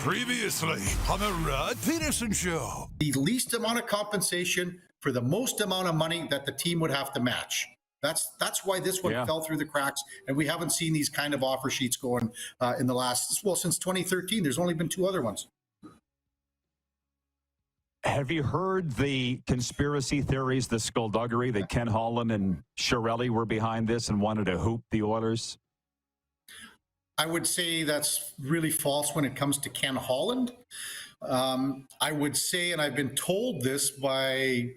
Previously on the Rod Pedersen Show. The least amount of compensation for the most amount of money that the team would have to match. That's why this one fell through the cracks, and we haven't seen these kind of offer sheets going in the last, since 2013. There's only been two other ones. Have you heard the conspiracy theories, the skullduggery that Ken Holland and Chiarelli were behind this and wanted to hoop the Oilers? I would say that's really false when it comes to Ken Holland. I would say, and I've been told this by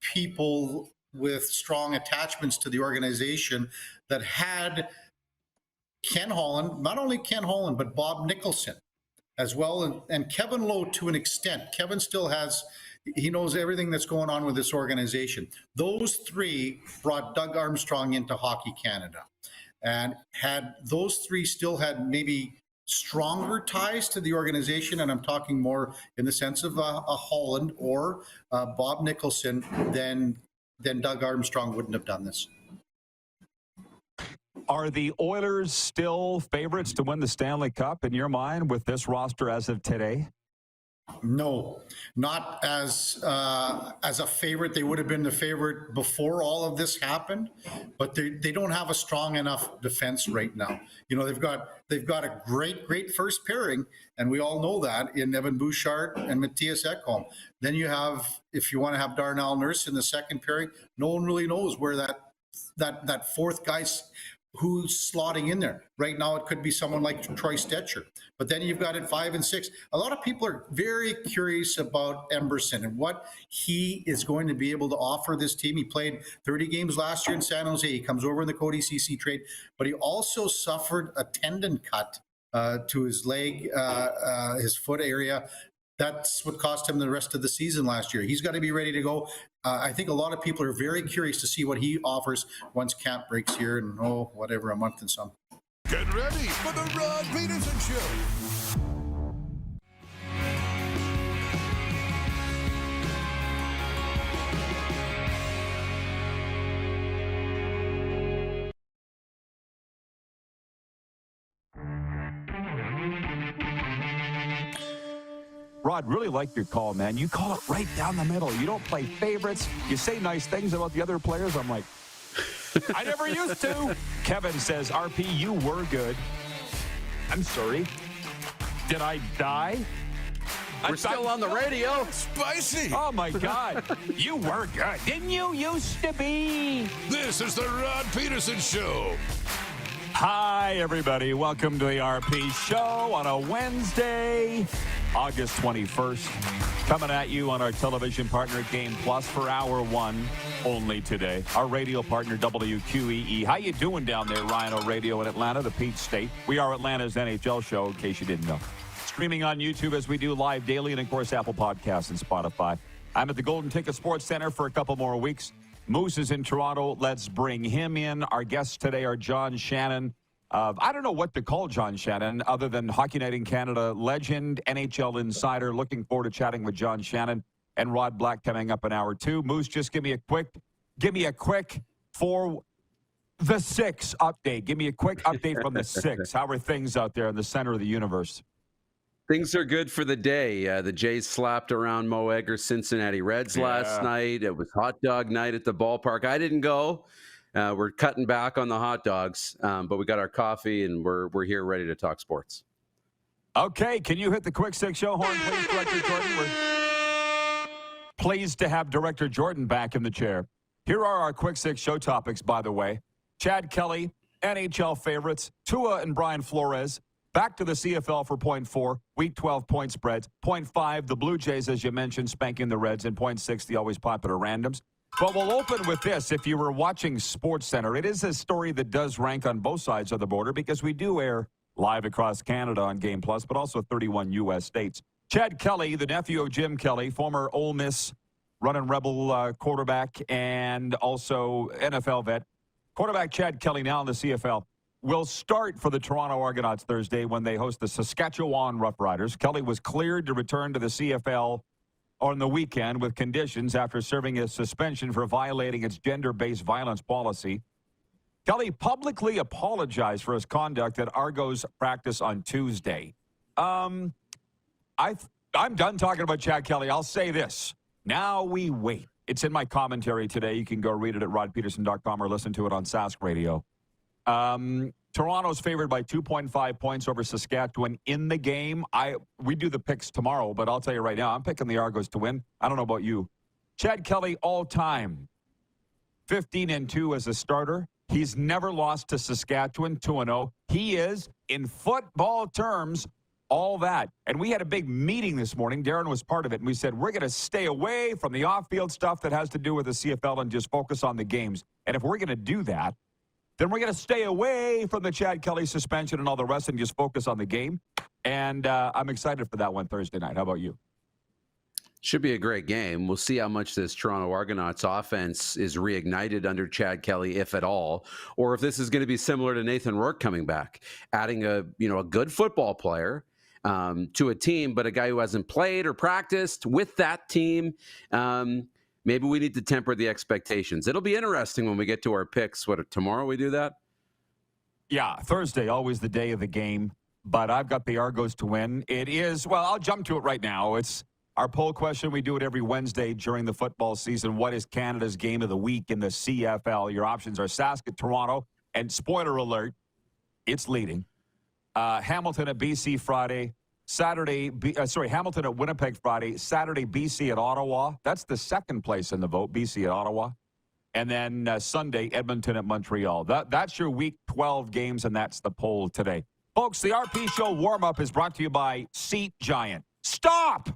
people with strong attachments to the organization, that had Ken Holland, not only Ken Holland, but Bob Nicholson as well, and Kevin Lowe to an extent. Kevin still he knows everything that's going on with this organization. Those three brought Doug Armstrong into Hockey Canada. And had those three still had maybe stronger ties to the organization, and I'm talking more in the sense of a Holland or Bob Nicholson, then Doug Armstrong wouldn't have done this. Are the Oilers still favorites to win the Stanley Cup in your mind with this roster as of today? No, not as a favorite. They would have been the favorite before all of this happened, but they don't have a strong enough defense right now. You know, they've got a great first pairing, and we all know that in Evan Bouchard and Matthias Ekholm. Then you have, if you want to have Darnell Nurse in the second pairing, no one really knows where that fourth guy's who's slotting in there. Right now, it could be someone like Troy Stetcher. But then you've got at 5 and 6. A lot of people are very curious about Emberson and what he is going to be able to offer this team. He played 30 games last year in San Jose. He comes over in the Cody CC trade, but he also suffered a tendon cut to his leg, his foot area. That's what cost him the rest of the season last year. He's got to be ready to go. I think a lot of people are very curious to see what he offers once camp breaks here in, a month and some. Get ready for the Rod Pedersen Show. Rod, really like your call, man. You call it right down the middle. You don't play favorites. You say nice things about the other players. I'm like, I never used to. Kevin says, RP, you were good. I'm sorry. Did I die? I'm still on the radio. Spicy. Oh, my God. You were good. Didn't you used to be? This is the Rod Pedersen Show. Hi, everybody. Welcome to the RP Show on a Wednesday, August 21st. Coming at you on our television partner, Game Plus, for Hour 1 only today. Our radio partner, WQEE. How you doing down there, Rhino Radio in Atlanta, the Peach State? We are Atlanta's NHL show, in case you didn't know. Streaming on YouTube as we do live daily, and, of course, Apple Podcasts and Spotify. I'm at the Golden Ticket Sports Center for a couple more weeks. Moose is in Toronto. Let's bring him in. Our guests today are John Shannon. I don't know what to call John Shannon other than Hockey Night in Canada legend, NHL insider. Looking forward to chatting with John Shannon and Rod Black coming up in Hour 2. Moose, just give me a quick for the 6 update. Give me a quick update from the 6. How are things out there in the center of the universe? Things are good for the day. The Jays slapped around Mo Egger's Cincinnati Reds last night. It was hot dog night at the ballpark. I didn't go. We're cutting back on the hot dogs, but we got our coffee, and we're here ready to talk sports. Okay, can you hit the quick 6 show horn, please, Director Jordan? We're pleased to have Director Jordan back in the chair. Here are our quick 6 show topics, by the way. Chad Kelly, NHL favorites, Tua and Brian Flores. Back to the CFL for .4, Week 12 point spreads. .5, the Blue Jays, as you mentioned, spanking the Reds. And .6, the always popular randoms. But we'll open with this. If you were watching SportsCenter, it is a story that does rank on both sides of the border because we do air live across Canada on Game Plus, but also 31 U.S. states. Chad Kelly, the nephew of Jim Kelly, former Ole Miss running Rebel quarterback and also NFL vet. Quarterback Chad Kelly now in the CFL. Will start for the Toronto Argonauts Thursday when they host the Saskatchewan Roughriders. Kelly was cleared to return to the CFL on the weekend with conditions after serving a suspension for violating its gender-based violence policy. Kelly publicly apologized for his conduct at Argos practice on Tuesday. I'm done talking about Chad Kelly. I'll say this. Now we wait. It's in my commentary today. You can go read it at rodpeterson.com or listen to it on Sask Radio. Toronto's favored by 2.5 points over Saskatchewan in the game. We do the picks tomorrow, but I'll tell you right now, I'm picking the Argos to win. I don't know about you. Chad Kelly, all-time, 15-2 as a starter. He's never lost to Saskatchewan, 2-0. He is, in football terms, all that. And we had a big meeting this morning. Darren was part of it. And we said, we're going to stay away from the off-field stuff that has to do with the CFL and just focus on the games. And if we're going to do that, then we're going to stay away from the Chad Kelly suspension and all the rest and just focus on the game. And I'm excited for that one Thursday night. How about you? Should be a great game. We'll see how much this Toronto Argonauts offense is reignited under Chad Kelly, if at all, or if this is going to be similar to Nathan Rourke coming back, adding a good football player to a team, but a guy who hasn't played or practiced with that team. Maybe we need to temper the expectations. It'll be interesting when we get to our picks. What, tomorrow we do that? Yeah, Thursday, always the day of the game. But I've got the Argos to win. It is, well, I'll jump to it right now. It's our poll question. We do it every Wednesday during the football season. What is Canada's game of the week in the CFL? Your options are Sask at Toronto. And spoiler alert, it's leading. Hamilton at BC Friday. Hamilton at Winnipeg Friday. Saturday, BC at Ottawa. That's the second place in the vote, BC at Ottawa. And then Sunday, Edmonton at Montreal. That's your Week 12 games, and that's the poll today. Folks, the RP Show warm-up is brought to you by Seat Giant. Stop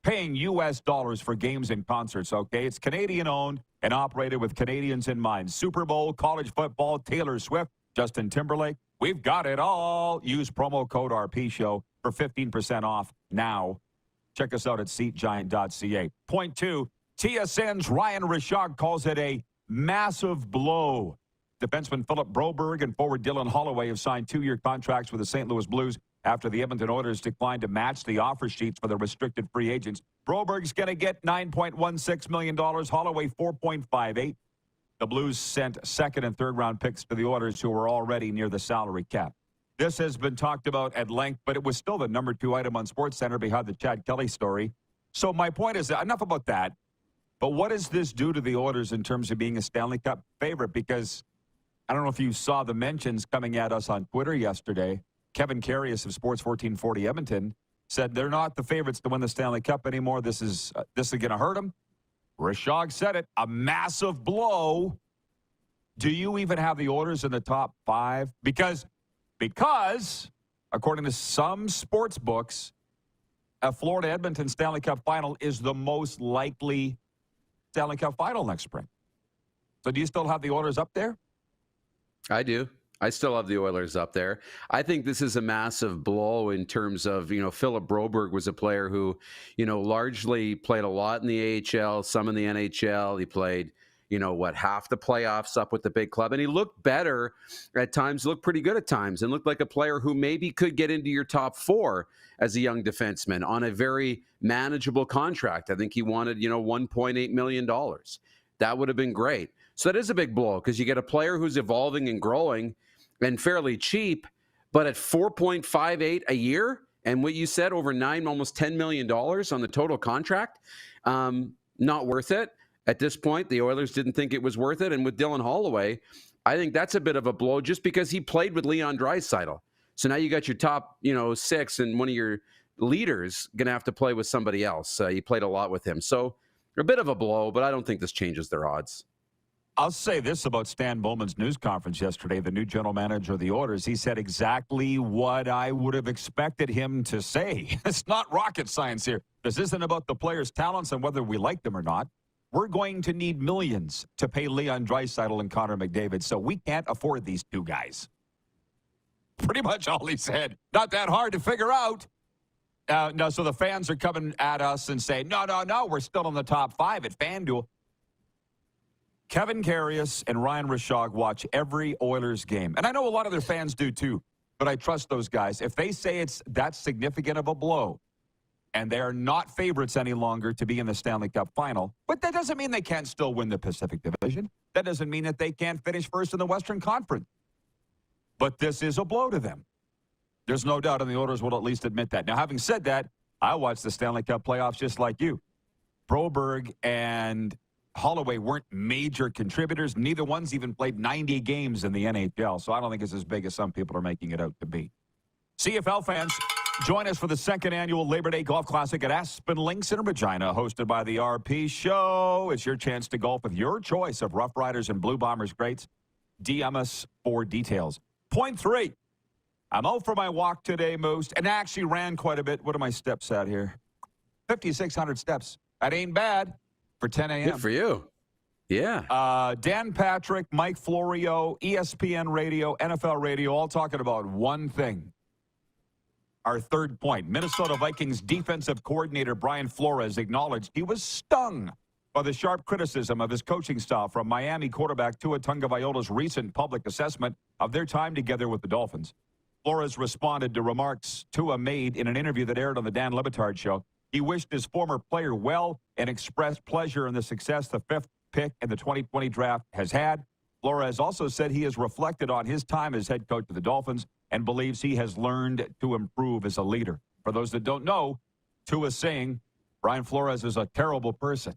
paying U.S. dollars for games and concerts, okay? It's Canadian-owned and operated with Canadians in mind. Super Bowl, college football, Taylor Swift, Justin Timberlake. We've got it all. Use promo code RP Show for 15% off now. Check us out at seatgiant.ca. Point two, TSN's Ryan Rishaug calls it a massive blow. Defenseman Philip Broberg and forward Dylan Holloway have signed 2-year contracts with the St. Louis Blues after the Edmonton Oilers declined to match the offer sheets for the restricted free agents. Broberg's going to get $9.16 million, Holloway $4.58. The Blues sent second and third round picks to the Oilers, who were already near the salary cap. This has been talked about at length, but it was still the number 2 item on SportsCenter behind the Chad Kelly story. So my point is, enough about that, but what does this do to the Oilers in terms of being a Stanley Cup favorite? Because I don't know if you saw the mentions coming at us on Twitter yesterday. Kevin Carius of Sports 1440 Edmonton said they're not the favorites to win the Stanley Cup anymore. This is going to hurt them. Rishaug said it, a massive blow. Do you even have the Oilers in the top 5? Because according to some sports books, a Florida-Edmonton Stanley Cup final is the most likely Stanley Cup final next spring. So do you still have the Oilers up there? I do. I still have the Oilers up there. I think this is a massive blow in terms of, Philip Broberg was a player who, largely played a lot in the AHL, some in the NHL. He played, half the playoffs up with the big club. And he looked better at times, looked pretty good at times, and looked like a player who maybe could get into your top 4 as a young defenseman on a very manageable contract. I think he wanted, $1.8 million. That would have been great. So that is a big blow because you get a player who's evolving and growing and fairly cheap, but at $4.58 a year, and what you said, over almost $10 million on the total contract, not worth it. At this point, the Oilers didn't think it was worth it. And with Dylan Holloway, I think that's a bit of a blow just because he played with Leon Draisaitl. So now you got your top, 6, and one of your leaders going to have to play with somebody else. You played a lot with him. So a bit of a blow, but I don't think this changes their odds. I'll say this about Stan Bowman's news conference yesterday, the new general manager of the Oilers. He said exactly what I would have expected him to say. It's not rocket science here. This isn't about the players' talents and whether we like them or not. We're going to need millions to pay Leon Draisaitl and Connor McDavid, so we can't afford these two guys. Pretty much all he said. Not that hard to figure out. No, so the fans are coming at us and saying, no, we're still in the top 5 at FanDuel. Kevin Carius and Ryan Rishaug watch every Oilers game. And I know a lot of their fans do too, but I trust those guys. If they say it's that significant of a blow and they are not favorites any longer to be in the Stanley Cup final, but that doesn't mean they can't still win the Pacific Division. That doesn't mean that they can't finish first in the Western Conference. But this is a blow to them. There's no doubt, and the Oilers will at least admit that. Now, having said that, I watched the Stanley Cup playoffs just like you. Broberg and Holloway weren't major contributors. Neither one's even played 90 games in the NHL, so I don't think it's as big as some people are making it out to be. CFL fans, join us for the second annual Labor Day Golf Classic at Aspen Links in Regina, hosted by the RP Show. It's your chance to golf with your choice of Rough Riders and Blue Bombers greats. DM us for details. Point 3. I'm out for my walk today, Moose, and I actually ran quite a bit. What are my steps at here? 5,600 steps. That ain't bad for 10 a.m. Good for you. Yeah. Dan Patrick, Mike Florio, ESPN Radio, NFL Radio, all talking about one thing. Our third point, Minnesota Vikings defensive coordinator Brian Flores acknowledged he was stung by the sharp criticism of his coaching style from Miami quarterback Tua Tagovailoa's recent public assessment of their time together with the Dolphins. Flores responded to remarks Tua made in an interview that aired on the Dan Le Batard Show. He wished his former player well and expressed pleasure in the success the 5th pick in the 2020 draft has had. Flores also said he has reflected on his time as head coach of the Dolphins and believes he has learned to improve as a leader. For those that don't know, Tua is saying Brian Flores is a terrible person.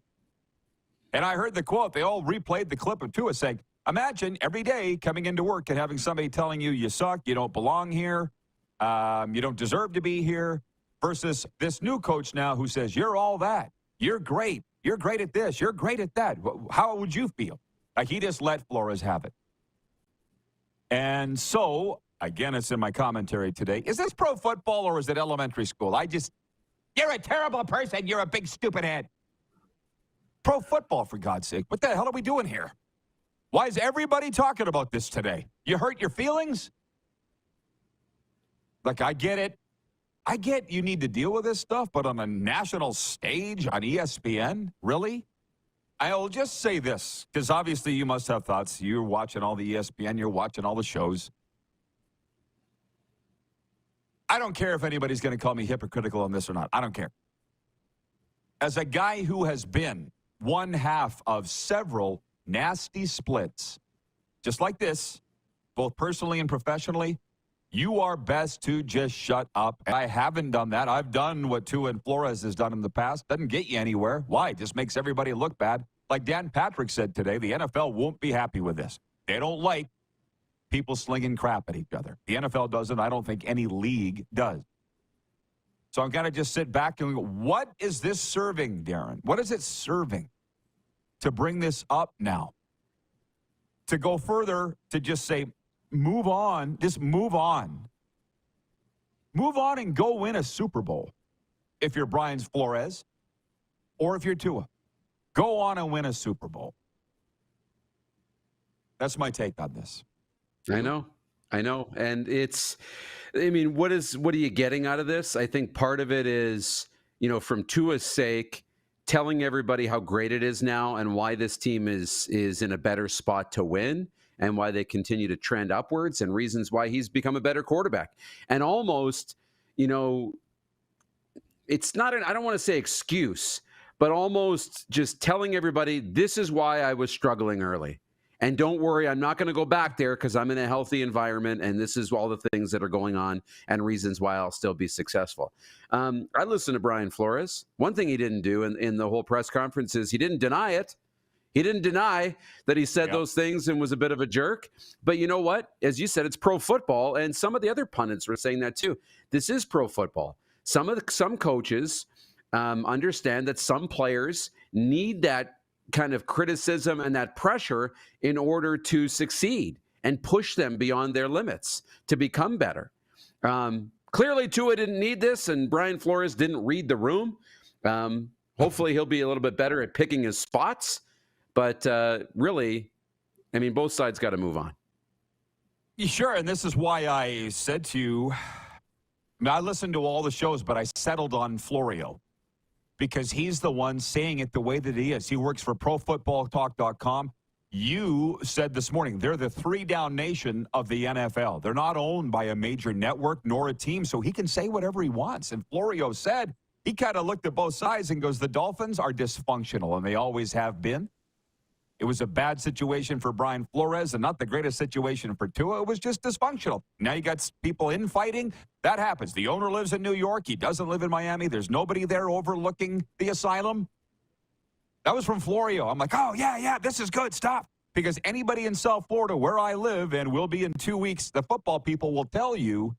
And I heard the quote. They all replayed the clip of Tua saying, imagine every day coming into work and having somebody telling you you suck, you don't belong here, you don't deserve to be here, versus this new coach now who says, you're all that. You're great. You're great at this. You're great at that. How would you feel? Like he just let Flores have it. And so, again, it's in my commentary today. Is this pro football or is it elementary school? You're a terrible person. You're a big stupid head. Pro football, for God's sake. What the hell are we doing here? Why is everybody talking about this today? You hurt your feelings? Like, I get it. I get you need to deal with this stuff, but on a national stage on ESPN? Really? I'll just say this, because obviously you must have thoughts. You're watching all the ESPN. You're watching all the shows. I don't care if anybody's going to call me hypocritical on this or not. I don't care. As a guy who has been one half of several nasty splits, just like this, both personally and professionally, you are best to just shut up. I haven't done that. I've done what Tua and Flores has done in the past. Doesn't get you anywhere. Why? It just makes everybody look bad. Like Dan Patrick said today, the NFL won't be happy with this. They don't like people slinging crap at each other. The NFL doesn't. I don't think any league does. So I'm going to just sit back and go, what is this serving, Darren? What is it serving to bring this up now? To go further, to just say, move on, just move on. Move on and go win a Super Bowl if you're Brian Flores or if you're Tua. Go on and win a Super Bowl. That's my take on this. I know. And what are you getting out of this? I think part of it is, from Tua's sake, telling everybody how great it is now and why this team is in a better spot to win and why they continue to trend upwards and reasons why he's become a better quarterback. And almost, it's not I don't want to say excuse, but almost just telling everybody, this is why I was struggling early. And don't worry, I'm not going to go back there because I'm in a healthy environment, and this is all the things that are going on and reasons why I'll still be successful. I listened to Brian Flores. One thing he didn't do in the whole press conference is he didn't deny it. He didn't deny that he said those things and was a bit of a jerk. But you know what? As you said, it's pro football, and some of the other pundits were saying that too. This is pro football. Some coaches understand that some players need that kind of criticism and that pressure in order to succeed and push them beyond their limits to become better. Clearly, Tua didn't need this, and Brian Flores didn't read the room. Hopefully, he'll be a little bit better at picking his spots. But really, both sides got to move on. Sure, and this is why I said to you, I listened to all the shows, but I settled on Florio because he's the one saying it the way that he is. He works for ProFootballTalk.com. You said this morning they're the three-down nation of the NFL. They're not owned by a major network nor a team, so he can say whatever he wants. And Florio said, he kind of looked at both sides and goes, the Dolphins are dysfunctional, and they always have been. It was a bad situation for Brian Flores and not the greatest situation for Tua. It was just dysfunctional. Now you got people infighting. That happens. The owner lives in New York. He doesn't live in Miami. There's nobody there overlooking the asylum. That was from Florio. I'm like, oh, yeah, this is good. Stop. Because anybody in South Florida, where I live and will be in 2 weeks, the football people will tell you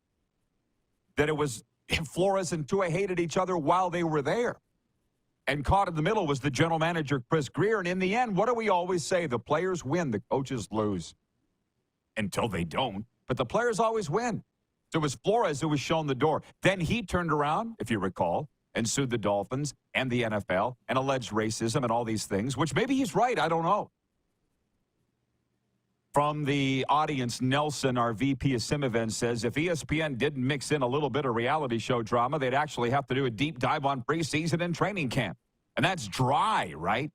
that it was Flores and Tua hated each other while they were there. And caught in the middle was the general manager, Chris Greer. And in the end, what do we always say? The players win, the coaches lose. Until they don't. But the players always win. So it was Flores who was shown the door. Then he turned around, if you recall, and sued the Dolphins and the NFL and alleged racism and all these things, which maybe he's right. I don't know. From the audience, Nelson, our VP of Sim Events, says if ESPN didn't mix in a little bit of reality show drama, they'd actually have to do a deep dive on preseason and training camp. And that's dry, right?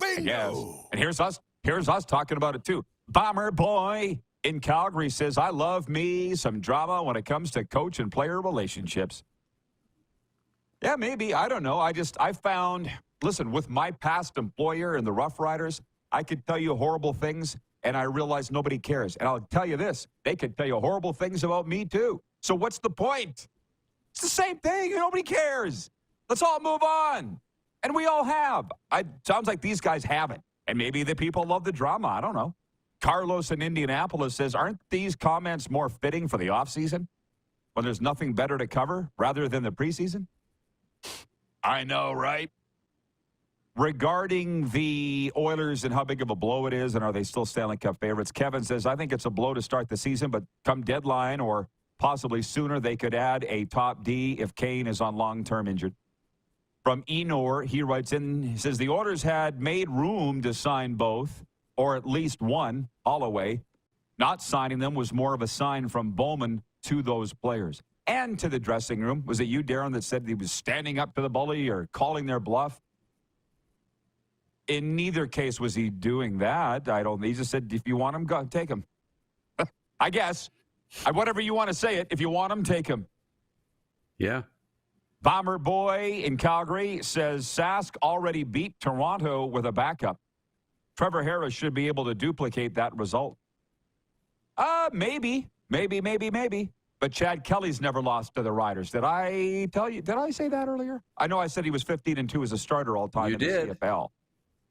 Bingo! And here's us talking about it too. Bomber Boy in Calgary says, I love me some drama when it comes to coach and player relationships. Yeah, maybe. I don't know. I found, listen, with my past employer and the Rough Riders, I could tell you horrible things, and I realize nobody cares. And I'll tell you this, they could tell you horrible things about me too. So what's the point? It's the same thing. Nobody cares. Let's all move on. And we all have. Sounds like these guys haven't. And maybe the people love the drama. I don't know. Carlos in Indianapolis says, aren't these comments more fitting for the offseason when there's nothing better to cover rather than the preseason? I know, right? Regarding the Oilers and how big of a blow it is, and are they still Stanley Cup favorites, Kevin says, I think it's a blow to start the season, but come deadline or possibly sooner, they could add a top D if Kane is on long-term injured. From Enor, he writes in, he says, the Oilers had made room to sign both, or at least one, Holloway. Not signing them was more of a sign from Bowman to those players. And to the dressing room. Was it you, Darren, that said he was standing up to the bully or calling their bluff? In neither case was he doing that. He just said, if you want him, go take him. I guess. Whatever you want to say it. If you want him, take him. Yeah. Bomber Boy in Calgary says Sask already beat Toronto with a backup. Trevor Harris should be able to duplicate that result. Maybe. But Chad Kelly's never lost to the Riders. Did I tell you? Did I say that earlier? I know I said he was 15-2 as a starter all time in the CFL.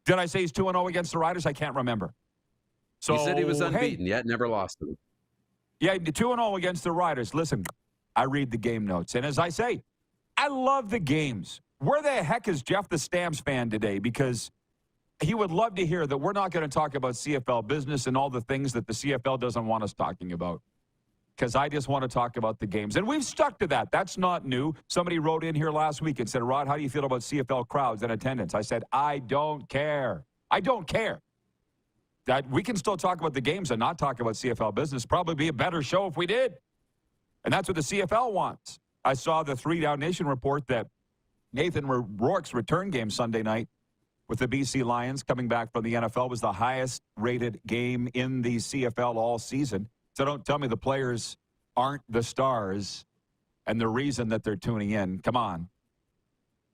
Did I say he's 2-0 against the Riders? I can't remember. So he said he was unbeaten, yet never lost to them. Yeah, 2-0 against the Riders. Listen, I read the game notes. And as I say, I love the games. Where the heck is Jeff the Stamps fan today? Because he would love to hear that we're not going to talk about CFL business and all the things that the CFL doesn't want us talking about. Because I just want to talk about the games. And we've stuck to that. That's not new. Somebody wrote in here last week and said, Rod, how do you feel about CFL crowds and attendance? I said, I don't care. I don't care. That we can still talk about the games and not talk about CFL business. Probably be a better show if we did. And that's what the CFL wants. I saw the 3 Down Nation report that Nathan Rourke's return game Sunday night with the BC Lions coming back from the NFL was the highest rated game in the CFL all season. So don't tell me the players aren't the stars and the reason that they're tuning in. Come on.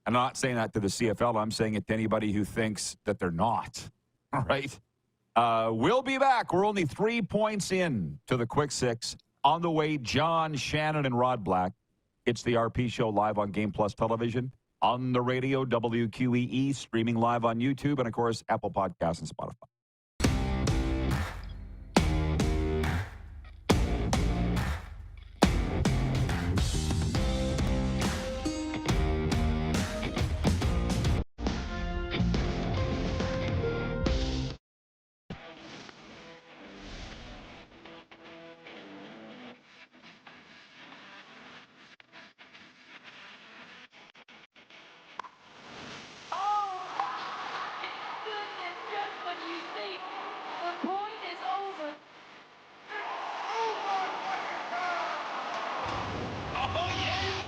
I'm not saying that to the CFL. I'm saying it to anybody who thinks that they're not. All right. We'll be back. We're only 3 points in to the Quick Six. On the way, John Shannon and Rod Black. It's the RP Show live on Game Plus Television, on the radio, WQEE, streaming live on YouTube, and, of course, Apple Podcasts and Spotify.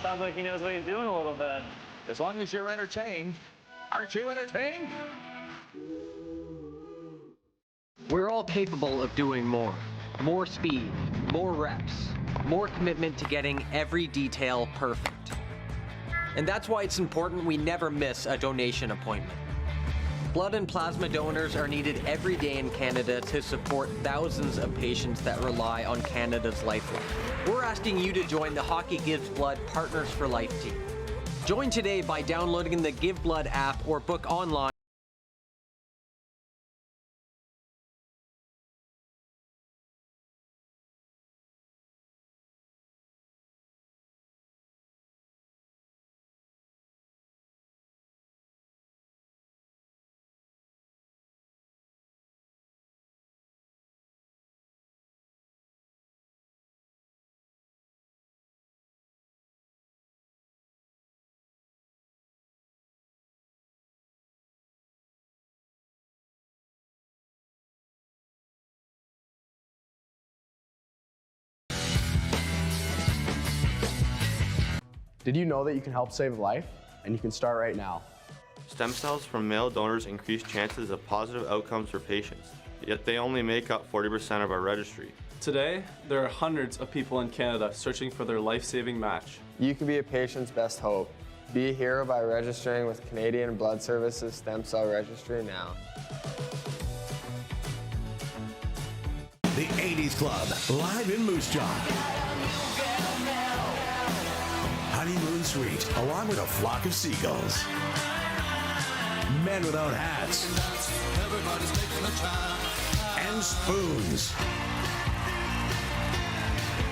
Sounds like he knows what he's doing a little bit. As long as you're entertained. Aren't you entertained? We're all capable of doing more. More speed, more reps, more commitment to getting every detail perfect. And that's why it's important we never miss a donation appointment. Blood and plasma donors are needed every day in Canada to support thousands of patients that rely on Canada's lifeline. We're asking you to join the Hockey Gives Blood Partners for Life team. Join today by downloading the Give Blood app or book online. Did you know that you can help save a life? And you can start right now. Stem cells from male donors increase chances of positive outcomes for patients, yet they only make up 40% of our registry. Today, there are hundreds of people in Canada searching for their life-saving match. You can be a patient's best hope. Be a hero by registering with Canadian Blood Services Stem Cell Registry now. The 80s Club, live in Moose Jaw. Honeymoon Suite, along with a flock of seagulls. Men without hats. And spoons.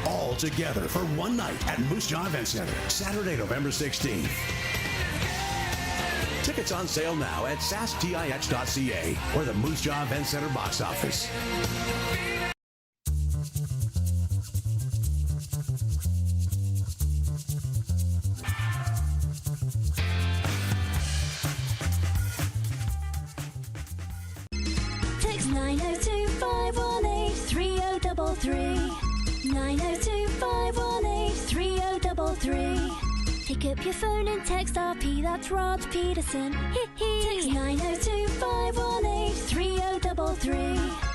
All together for one night at Moose Jaw Event Center, Saturday, November 16th. Tickets on sale now at sastix.ca or the Moose Jaw Event Center box office. Text 902-518-3033. 902-518-3033. Pick up your phone and text RP, that's Rod Pedersen. Text 902-518-3033.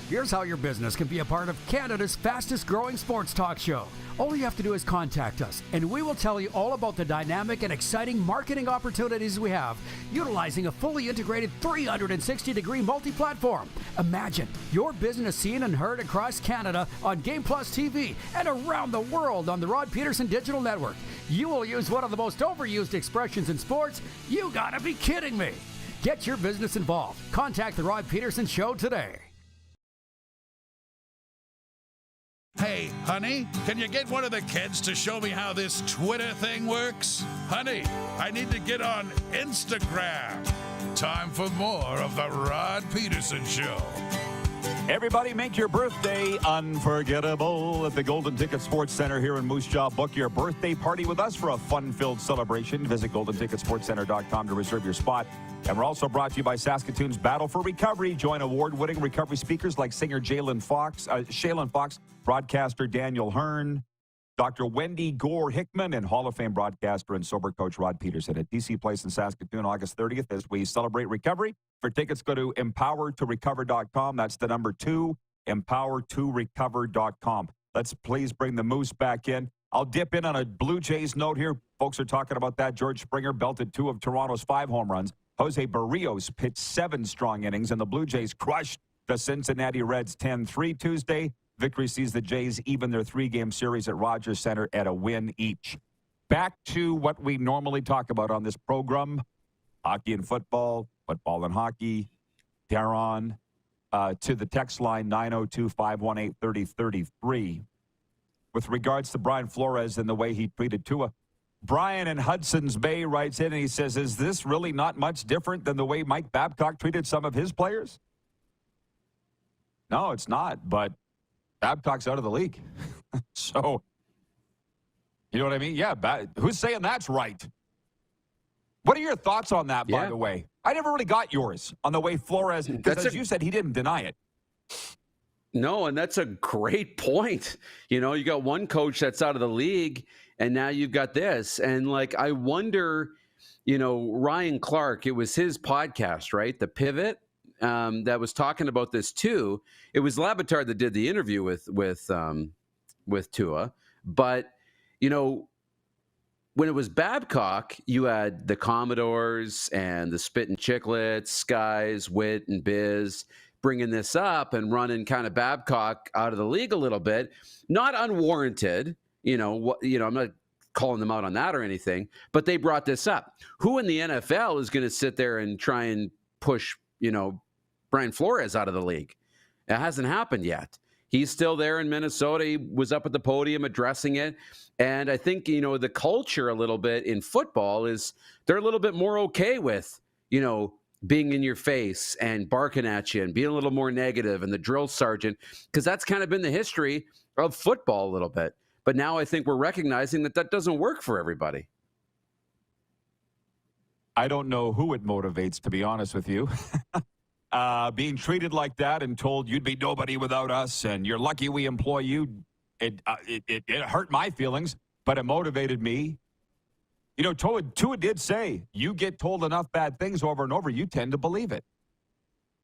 Here's how your business can be a part of Canada's fastest growing sports talk show. All you have to do is contact us, and we will tell you all about the dynamic and exciting marketing opportunities we have, utilizing a fully integrated 360-degree multi-platform. Imagine your business seen and heard across Canada on Game Plus TV and around the world on the Rod Pedersen Digital Network. You will use one of the most overused expressions in sports. You gotta be kidding me. Get your business involved. Contact the Rod Pedersen Show today. Hey, honey, can you get one of the kids to show me how this Twitter thing works? Honey, I need to get on Instagram. Time for more of the Rod Pedersen Show. Everybody, make your birthday unforgettable at the Golden Ticket Sports Center here in Moose Jaw. Book your birthday party with us for a fun-filled celebration. Visit GoldenTicketSportsCenter.com to reserve your spot. And we're also brought to you by Saskatoon's Battle for Recovery. Join award-winning recovery speakers like singer Shaylin Fox, broadcaster Daniel Hearn, Dr. Wendy Gore Hickman, and Hall of Fame broadcaster and sober coach Rod Pedersen at DC Place in Saskatoon, August 30th, as we celebrate recovery. For tickets, go to empower2recover.com. That's the number 2, empower2recover.com. Let's please bring the Moose back in. I'll dip in on a Blue Jays note here. Folks are talking about that. George Springer belted 2 of Toronto's 5 home runs. Jose Barrios pitched 7 strong innings, and the Blue Jays crushed the Cincinnati Reds 10-3 Tuesday. Victory sees the Jays even their 3-game series at Rogers Center at a win each. Back to what we normally talk about on this program, hockey and football and hockey. Darren, to the text line 902-518-3033. With regards to Brian Flores and the way he treated Tua, Brian in Hudson's Bay writes in and he says, is this really not much different than the way Mike Babcock treated some of his players? No, it's not, but Babcock's out of the league. So, you know what I mean? Yeah, who's saying that's right? What are your thoughts on that, by the way? I never really got yours on the way Flores, because as you said, he didn't deny it. No, and that's a great point. You know, you got one coach that's out of the league, and now you've got this. And, like, I wonder, you know, Ryan Clark, it was his podcast, right? The Pivot, that was talking about this too. It was Labatard that did the interview with Tua. But, you know, when it was Babcock, you had the Commodores and the Spit and Chicklets guys, Witt and Biz, bringing this up and running kind of Babcock out of the league a little bit. Not unwarranted, I'm not calling them out on that or anything, but they brought this up. Who in the NFL is going to sit there and try and push, Brian Flores out of the league? It hasn't happened yet. He's still there in Minnesota. He was up at the podium addressing it. And I think, the culture a little bit in football is they're a little bit more okay with, being in your face and barking at you and being a little more negative, and the drill sergeant, because that's kind of been the history of football a little bit. But now I think we're recognizing that doesn't work for everybody. I don't know who it motivates, to be honest with you. Being treated like that and told you'd be nobody without us and you're lucky we employ you, it hurt my feelings, but it motivated me. Tua did say, you get told enough bad things over and over, you tend to believe it.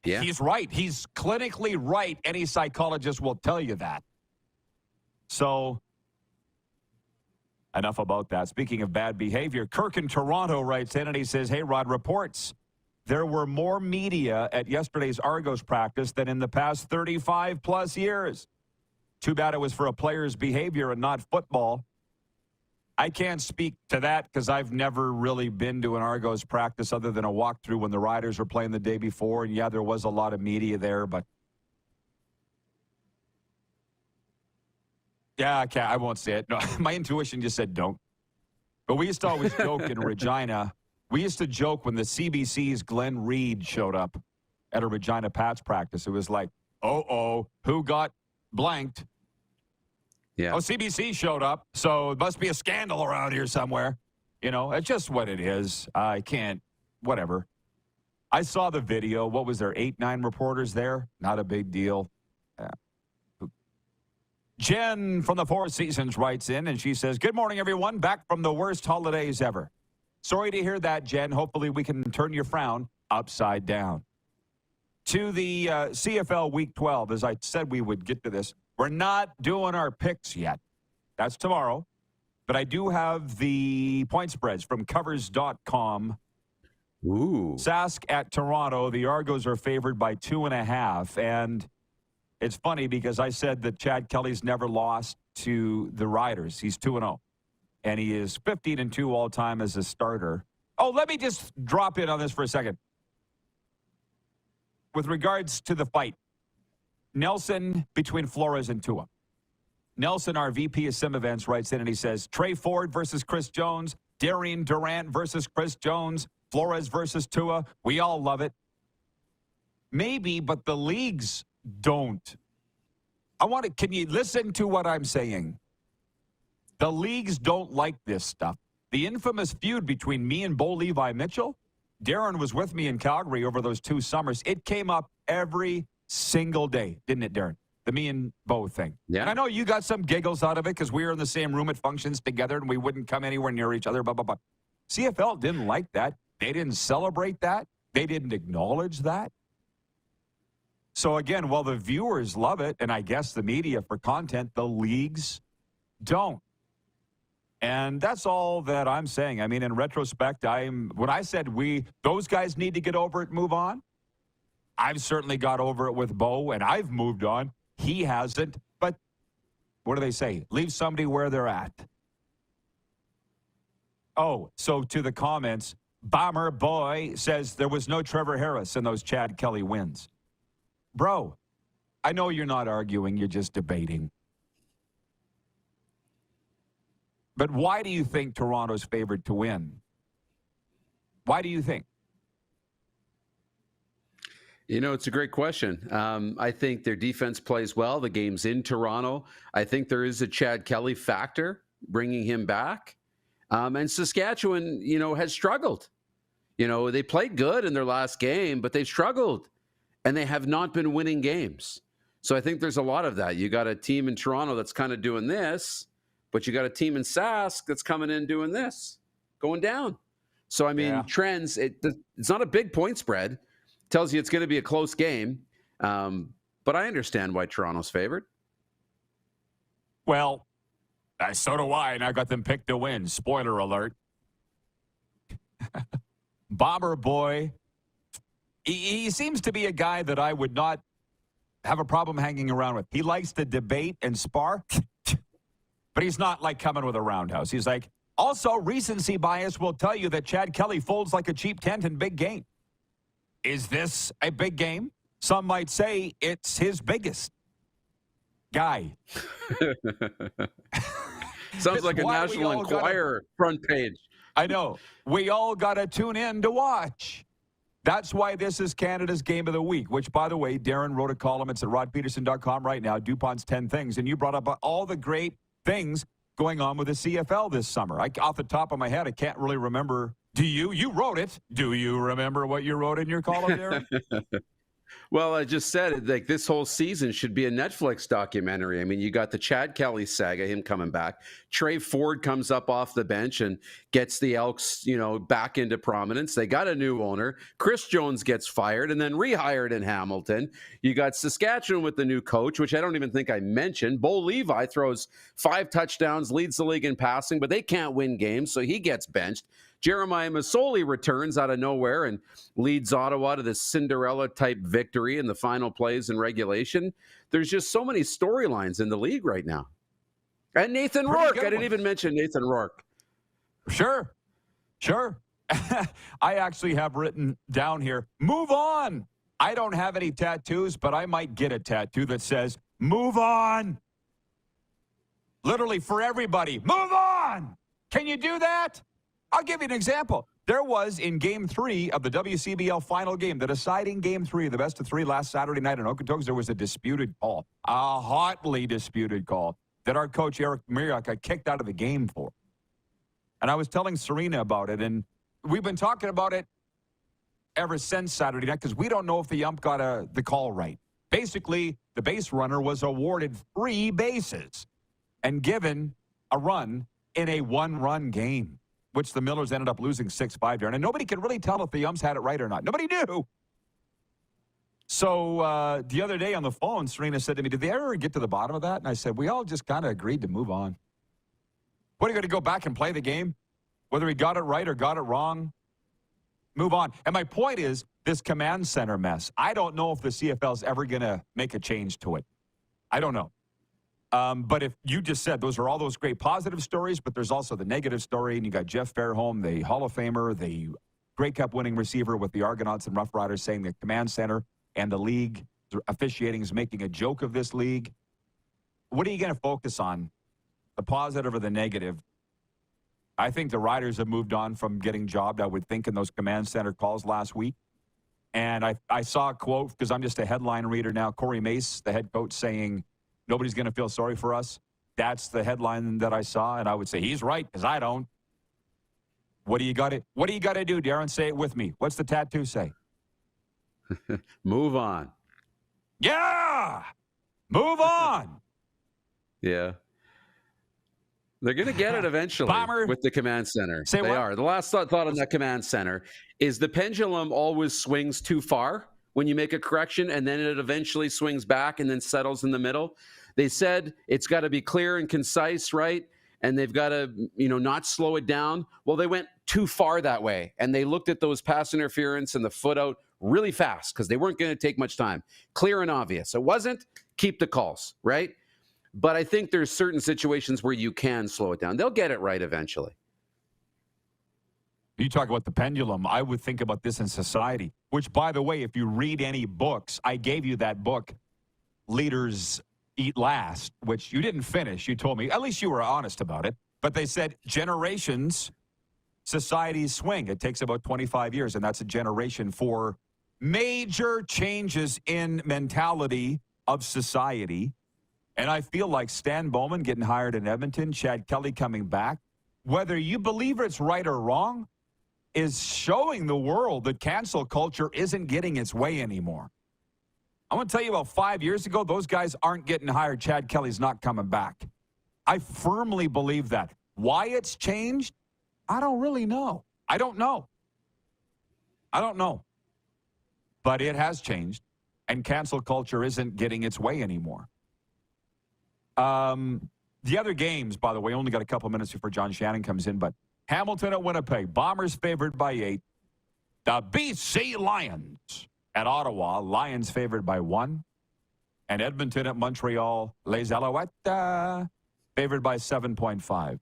Yeah. He's right. He's clinically right. Any psychologist will tell you that. So, enough about that. Speaking of bad behavior, Kirk in Toronto writes in and he says, hey, Rod, reports there were more media at yesterday's Argos practice than in the past 35-plus years. Too bad it was for a player's behavior and not football. I can't speak to that because I've never really been to an Argos practice other than a walkthrough when the Riders were playing the day before. And, yeah, there was a lot of media there, but yeah, I won't say it. No, my intuition just said don't. But we used to always joke in Regina. We used to joke when the CBC's Glenn Reed showed up at a Regina Pats practice. It was like, who got blanked? Yeah. Oh, CBC showed up, so it must be a scandal around here somewhere. It's just what it is. I can't, whatever. I saw the video. What was there, 8, 9 reporters there? Not a big deal. Jen from the Four Seasons writes in, and she says, good morning, everyone. Back from the worst holidays ever. Sorry to hear that, Jen. Hopefully we can turn your frown upside down. To the CFL Week 12, as I said we would get to this, we're not doing our picks yet. That's tomorrow. But I do have the point spreads from covers.com. Ooh. Sask at Toronto. The Argos are favored by 2.5. And it's funny because I said that Chad Kelly's never lost to the Riders. He's 2-0. And he is 15-2 all time as a starter. Oh, let me just drop in on this for a second. With regards to the fight, Nelson between Flores and Tua. Nelson, our VP of Sim Events, writes in and he says, Trey Ford versus Chris Jones, Darian Durant versus Chris Jones, Flores versus Tua. We all love it. Maybe, but the leagues don't. Can you listen to what I'm saying? The leagues don't like this stuff. The infamous feud between me and Bo Levi Mitchell, Darren was with me in Calgary over those 2 summers. It came up every single day, didn't it, Darren? The me and Bo thing. Yeah. And I know you got some giggles out of it because we were in the same room at functions together and we wouldn't come anywhere near each other, blah, blah, blah. CFL didn't like that. They didn't celebrate that. They didn't acknowledge that. So again, while the viewers love it, and I guess the media for content, the leagues don't. And that's all that I'm saying. I mean, in retrospect, when I said those guys need to get over it, move on, I've certainly got over it with Bo, and I've moved on. He hasn't. But what do they say? Leave somebody where they're at. Oh, so to the comments, Bomber Boy says there was no Trevor Harris in those Chad Kelly wins. Bro, I know you're not arguing. You're just debating. But why do you think Toronto's favored to win? Why do you think? It's a great question. I think their defense plays well. The game's in Toronto. I think there is a Chad Kelly factor, bringing him back. And Saskatchewan, has struggled. They played good in their last game, but they've struggled. And they have not been winning games. So I think there's a lot of that. You got a team in Toronto that's kind of doing this, but you got a team in Sask that's coming in doing this, going down. So, I mean, trends, it's not a big point spread. Tells you it's going to be a close game. But I understand why Toronto's favored. Well, So do I, and I got them picked to win. Spoiler alert. Bomber boy. He seems to be a guy that I would not have a problem hanging around with. He likes to debate and spar, but he's not like coming with a roundhouse. He's like, also, recency bias will tell you that Chad Kelly folds like a cheap tent in big game. Is this a big game? Some might say it's his biggest. Guy. Sounds like a National Enquirer front page. I know. We all got to tune in to watch. That's why this is Canada's Game of the Week, which, by the way, Darren wrote a column. It's at rodpedersen.com right now, DuPont's 10 Things. And you brought up all the great things going on with the CFL this summer. Off the top of my head, I can't really remember. Do you? You wrote it. Do you remember what you wrote in your column, Darren? Well, I just said it, like this whole season should be a Netflix documentary. I mean, you got the Chad Kelly saga, him coming back. Trey Ford comes up off the bench and gets the Elks, back into prominence. They got a new owner. Chris Jones gets fired and then rehired in Hamilton. You got Saskatchewan with the new coach, which I don't even think I mentioned. Bo Levi throws 5 touchdowns, leads the league in passing, but they can't win games, so he gets benched. Jeremiah Masoli returns out of nowhere and leads Ottawa to this Cinderella-type victory in the final plays in regulation. There's just so many storylines in the league right now. And Nathan Rourke. I didn't even mention Nathan Rourke. Sure. I actually have written down here, move on. I don't have any tattoos, but I might get a tattoo that says, move on. Literally for everybody, move on. Can you do that? I'll give you an example. There was in Game 3 of the WCBL final game, the deciding Game 3, the best of 3 last Saturday night in Okotoks, there was a disputed call, a hotly disputed call that our coach Eric Muriak got kicked out of the game for. And I was telling Serena about it, and we've been talking about it ever since Saturday night because we don't know if the ump got the call right. Basically, the base runner was awarded 3 bases and given a run in a 1-run game, which the Millers ended up losing 6-5, Darren. And nobody could really tell if the umps had it right or not. Nobody knew. So the other day on the phone, Serena said to me, did they ever get to the bottom of that? And I said, we all just kind of agreed to move on. What, are you going to go back and play the game? Whether he got it right or got it wrong? Move on. And my point is, this command center mess, I don't know if the CFL is ever going to make a change to it. I don't know. But if you just said those are all those great positive stories, but there's also the negative story, and you got Jeff Fairholm, the Hall of Famer, the Grey Cup winning receiver with the Argonauts and Rough Riders, saying the command center and the league officiating is making a joke of this league. What are you going to focus on, the positive or the negative? I think the Riders have moved on from getting jobbed, I would think, in those command center calls last week. And I saw a quote, because I'm just a headline reader now, Corey Mace, the head coach, saying, nobody's going to feel sorry for us. That's the headline that I saw, and I would say he's right because I don't. What do you got to do, Darren? Say it with me. What's the tattoo say? Move on. Yeah, move on. Yeah, they're going to get it eventually. Bomber. With the command center. Say they what? are. The last thought on that command center is the pendulum always swings too far when you make a correction, and then it eventually swings back and then settles in the middle. They said it's got to be clear and concise, right? And they've got to, not slow it down. Well, they went too far that way, and they looked at those pass interference and the foot out really fast because they weren't going to take much time. Clear and obvious. It wasn't, keep the calls, right? But I think there's certain situations where you can slow it down. They'll get it right eventually. You talk about the pendulum. I would think about this in society, which, by the way, if you read any books, I gave you that book, Leaders Eat Last, which you didn't finish. You told me, at least you were honest about it. But they said generations, societies swing. It takes about 25 years, and that's a generation for major changes in mentality of society. And I feel like Stan Bowman getting hired in Edmonton, Chad Kelly coming back, whether you believe it's right or wrong, is showing the world that cancel culture isn't getting its way anymore. I'm going to tell you, about 5 years ago, those guys aren't getting hired. Chad Kelly's not coming back. I firmly believe that. Why it's changed, I don't really know. I don't know. But it has changed, and cancel culture isn't getting its way anymore. The other games, by the way, only got a couple minutes before John Shannon comes in, but Hamilton at Winnipeg, Bombers favored by 8. The BC Lions at Ottawa, Lions favored by 1. And Edmonton at Montreal, Les Alouettes favored by 7.5.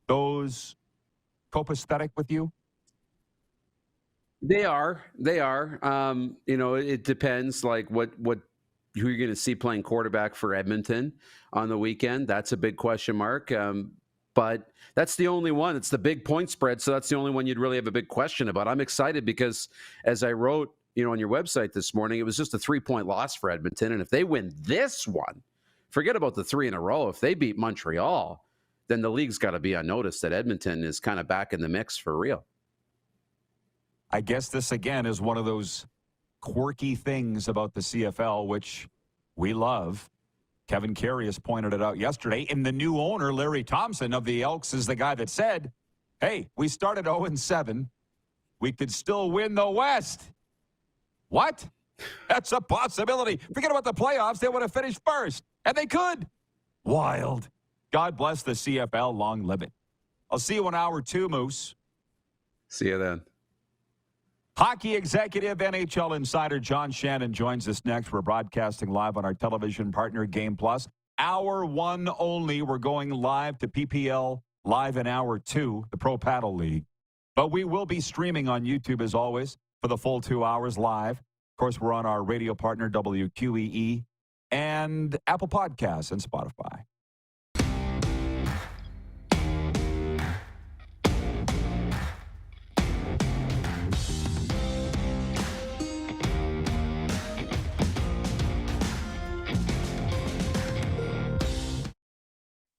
Those copacetic with you? They are. It depends like who you're going to see playing quarterback for Edmonton on the weekend. That's a big question mark. But that's the only one. It's the big point spread, so that's the only one you'd really have a big question about. I'm excited because, as I wrote, on your website this morning, it was just a 3-point loss for Edmonton, and if they win this one, forget about the 3 in a row. If they beat Montreal, then the league's got to be on notice that Edmonton is kind of back in the mix for real. I guess this, again, is one of those quirky things about the CFL, which we love. Kevin Carey has pointed it out yesterday. And the new owner, Larry Thompson of the Elks, is the guy that said, hey, we started 0-7. We could still win the West. What? That's a possibility. Forget about the playoffs. They would have finished first. And they could. Wild. God bless the CFL. Long live it. I'll see you in hour 2, Moose. See you then. Hockey executive, NHL insider John Shannon joins us next. We're broadcasting live on our television partner, Game Plus. Hour 1 only. We're going live to PPL Live in hour 2, the Pro Paddle League. But we will be streaming on YouTube, as always, for the full 2 hours live. Of course, we're on our radio partner, WQEE, and Apple Podcasts and Spotify.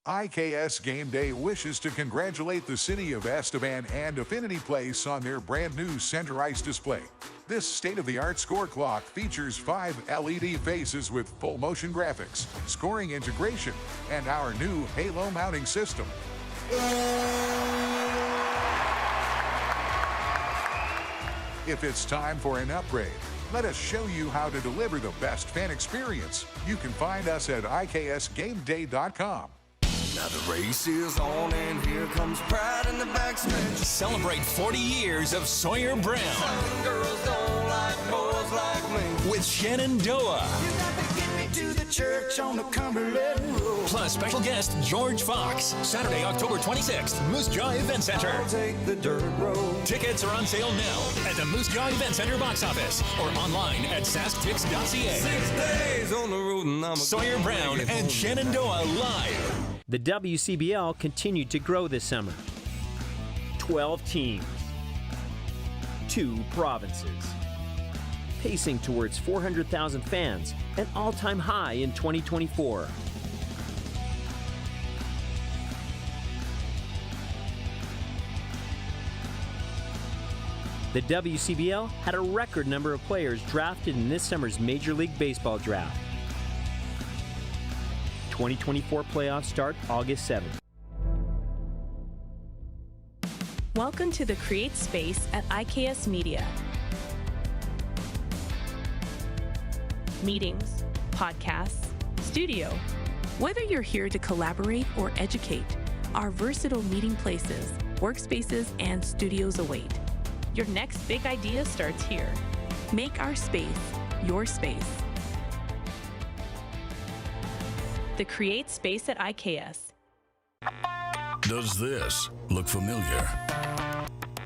IKS Game Day wishes to congratulate the City of Estevan and Affinity Place on their brand new center ice display. This state-of-the-art score clock features 5 LED faces with full motion graphics, scoring integration, and our new Halo mounting system. If it's time for an upgrade, let us show you how to deliver the best fan experience. You can find us at IKSGameDay.com. Now the race is on and here comes pride in the backstretch. Celebrate 40 years of Sawyer Brown. Some girls don't like boys like me. With Shenandoah. You got to get me to the church on the Cumberland Road. Plus special guest George Fox. Saturday, October 26th, Moose Jaw Event Center. I'll take the dirt road. Tickets are on sale now at the Moose Jaw Event Center box office or online at sasktix.ca. 6 days on the road and I'm Sawyer Brown and Shenandoah live. The WCBL continued to grow this summer. 12 teams, 2 provinces, pacing towards 400,000 fans, an all-time high in 2024. The WCBL had a record number of players drafted in this summer's Major League Baseball draft. 2024 playoffs start August 7th. Welcome to the Create Space at IKS Media. Meetings, podcasts, studio. Whether you're here to collaborate or educate, our versatile meeting places, workspaces, and studios await. Your next big idea starts here. Make our space your space. The Create Space at IKS. Does this look familiar?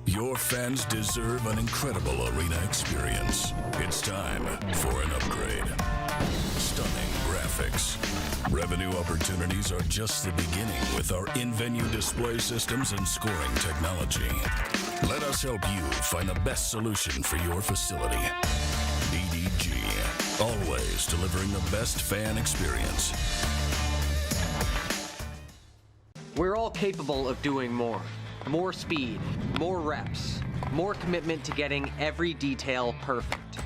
Your fans deserve an incredible arena experience. It's time for an upgrade. Stunning graphics. Revenue opportunities are just the beginning with our in-venue display systems and scoring technology. Let us help you find the best solution for your facility. EDG, always delivering the best fan experience. We're all capable of doing more. More speed, more reps, more commitment to getting every detail perfect.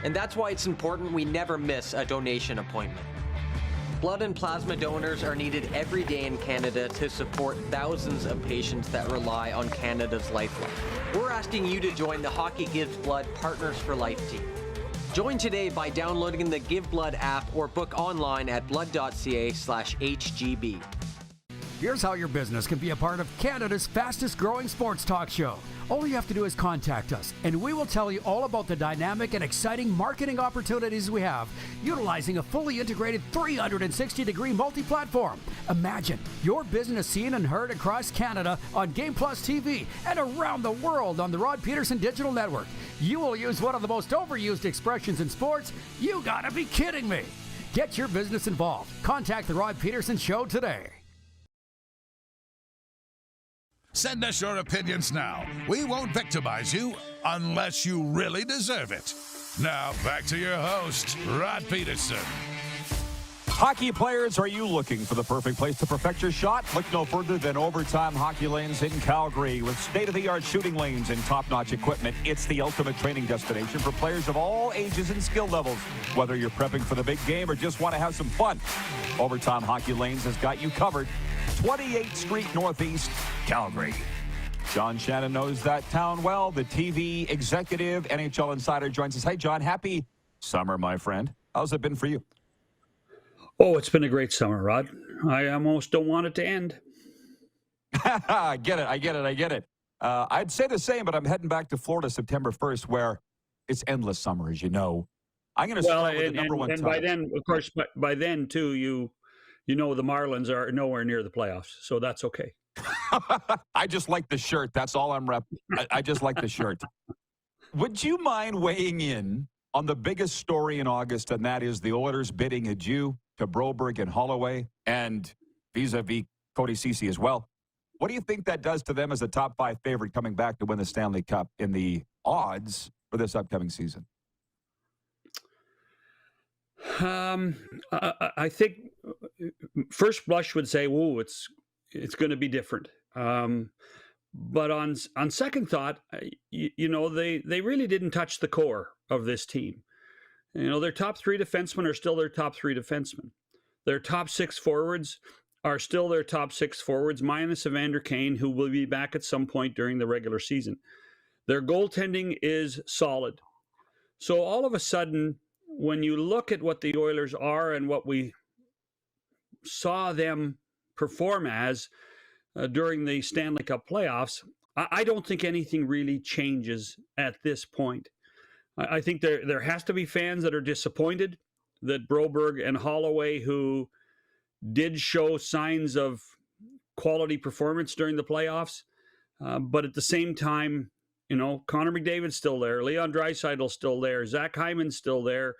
And that's why it's important we never miss a donation appointment. Blood and plasma donors are needed every day in Canada to support thousands of patients that rely on Canada's lifeline. We're asking you to join the Hockey Gives Blood Partners for Life team. Join today by downloading the Give Blood app or book online at blood.ca/HGB. Here's how your business can be a part of Canada's fastest growing sports talk show. All you have to do is contact us, and we will tell you all about the dynamic and exciting marketing opportunities we have, utilizing a fully integrated 360-degree multi-platform. Imagine your business seen and heard across Canada on Game Plus TV and around the world on the Rod Pedersen Digital Network. You will use one of the most overused expressions in sports. You gotta be kidding me. Get your business involved. Contact the Rod Pedersen Show today. Send us your opinions now. We won't victimize you unless you really deserve it. Now, back to your host, Rod Pedersen. Hockey players, are you looking for the perfect place to perfect your shot? Look no further than Overtime Hockey Lanes in Calgary. With state-of-the-art shooting lanes and top-notch equipment, it's the ultimate training destination for players of all ages and skill levels. Whether you're prepping for the big game or just want to have some fun, Overtime Hockey Lanes has got you covered. 28th Street Northeast, Calgary. John Shannon knows that town well. The TV executive, NHL insider, joins us. Hey, John, happy summer, my friend. How's it been for you? Oh, it's been a great summer, Rod. I almost don't want it to end. I get it. I'd say the same, but I'm heading back to Florida September 1st, where it's endless summer, as you know. I'm going to start with the number one. And by then, of course, by then too, you know the Marlins are nowhere near the playoffs, so that's okay. I just like the shirt. That's all I'm repping. I just like the shirt. Would you mind weighing in on the biggest story in August, and that is the Oilers bidding adieu to Broberg and Holloway, and vis-a-vis Cody Ceci as well? What do you think that does to them as a top 5 favorite coming back to win the Stanley Cup in the odds for this upcoming season? I think first blush would say, "Whoa, it's going to be different." But on second thought, they really didn't touch the core of this team. Their top 3 defensemen are still their top 3 defensemen. Their top 6 forwards are still their top 6 forwards, minus Evander Kane, who will be back at some point during the regular season. Their goaltending is solid. So all of a sudden, when you look at what the Oilers are and what we saw them perform as during the Stanley Cup playoffs, I don't think anything really changes at this point. I think there has to be fans that are disappointed that Broberg and Holloway, who did show signs of quality performance during the playoffs, but at the same time, Connor McDavid's still there, Leon Draisaitl's still there, Zach Hyman's still there.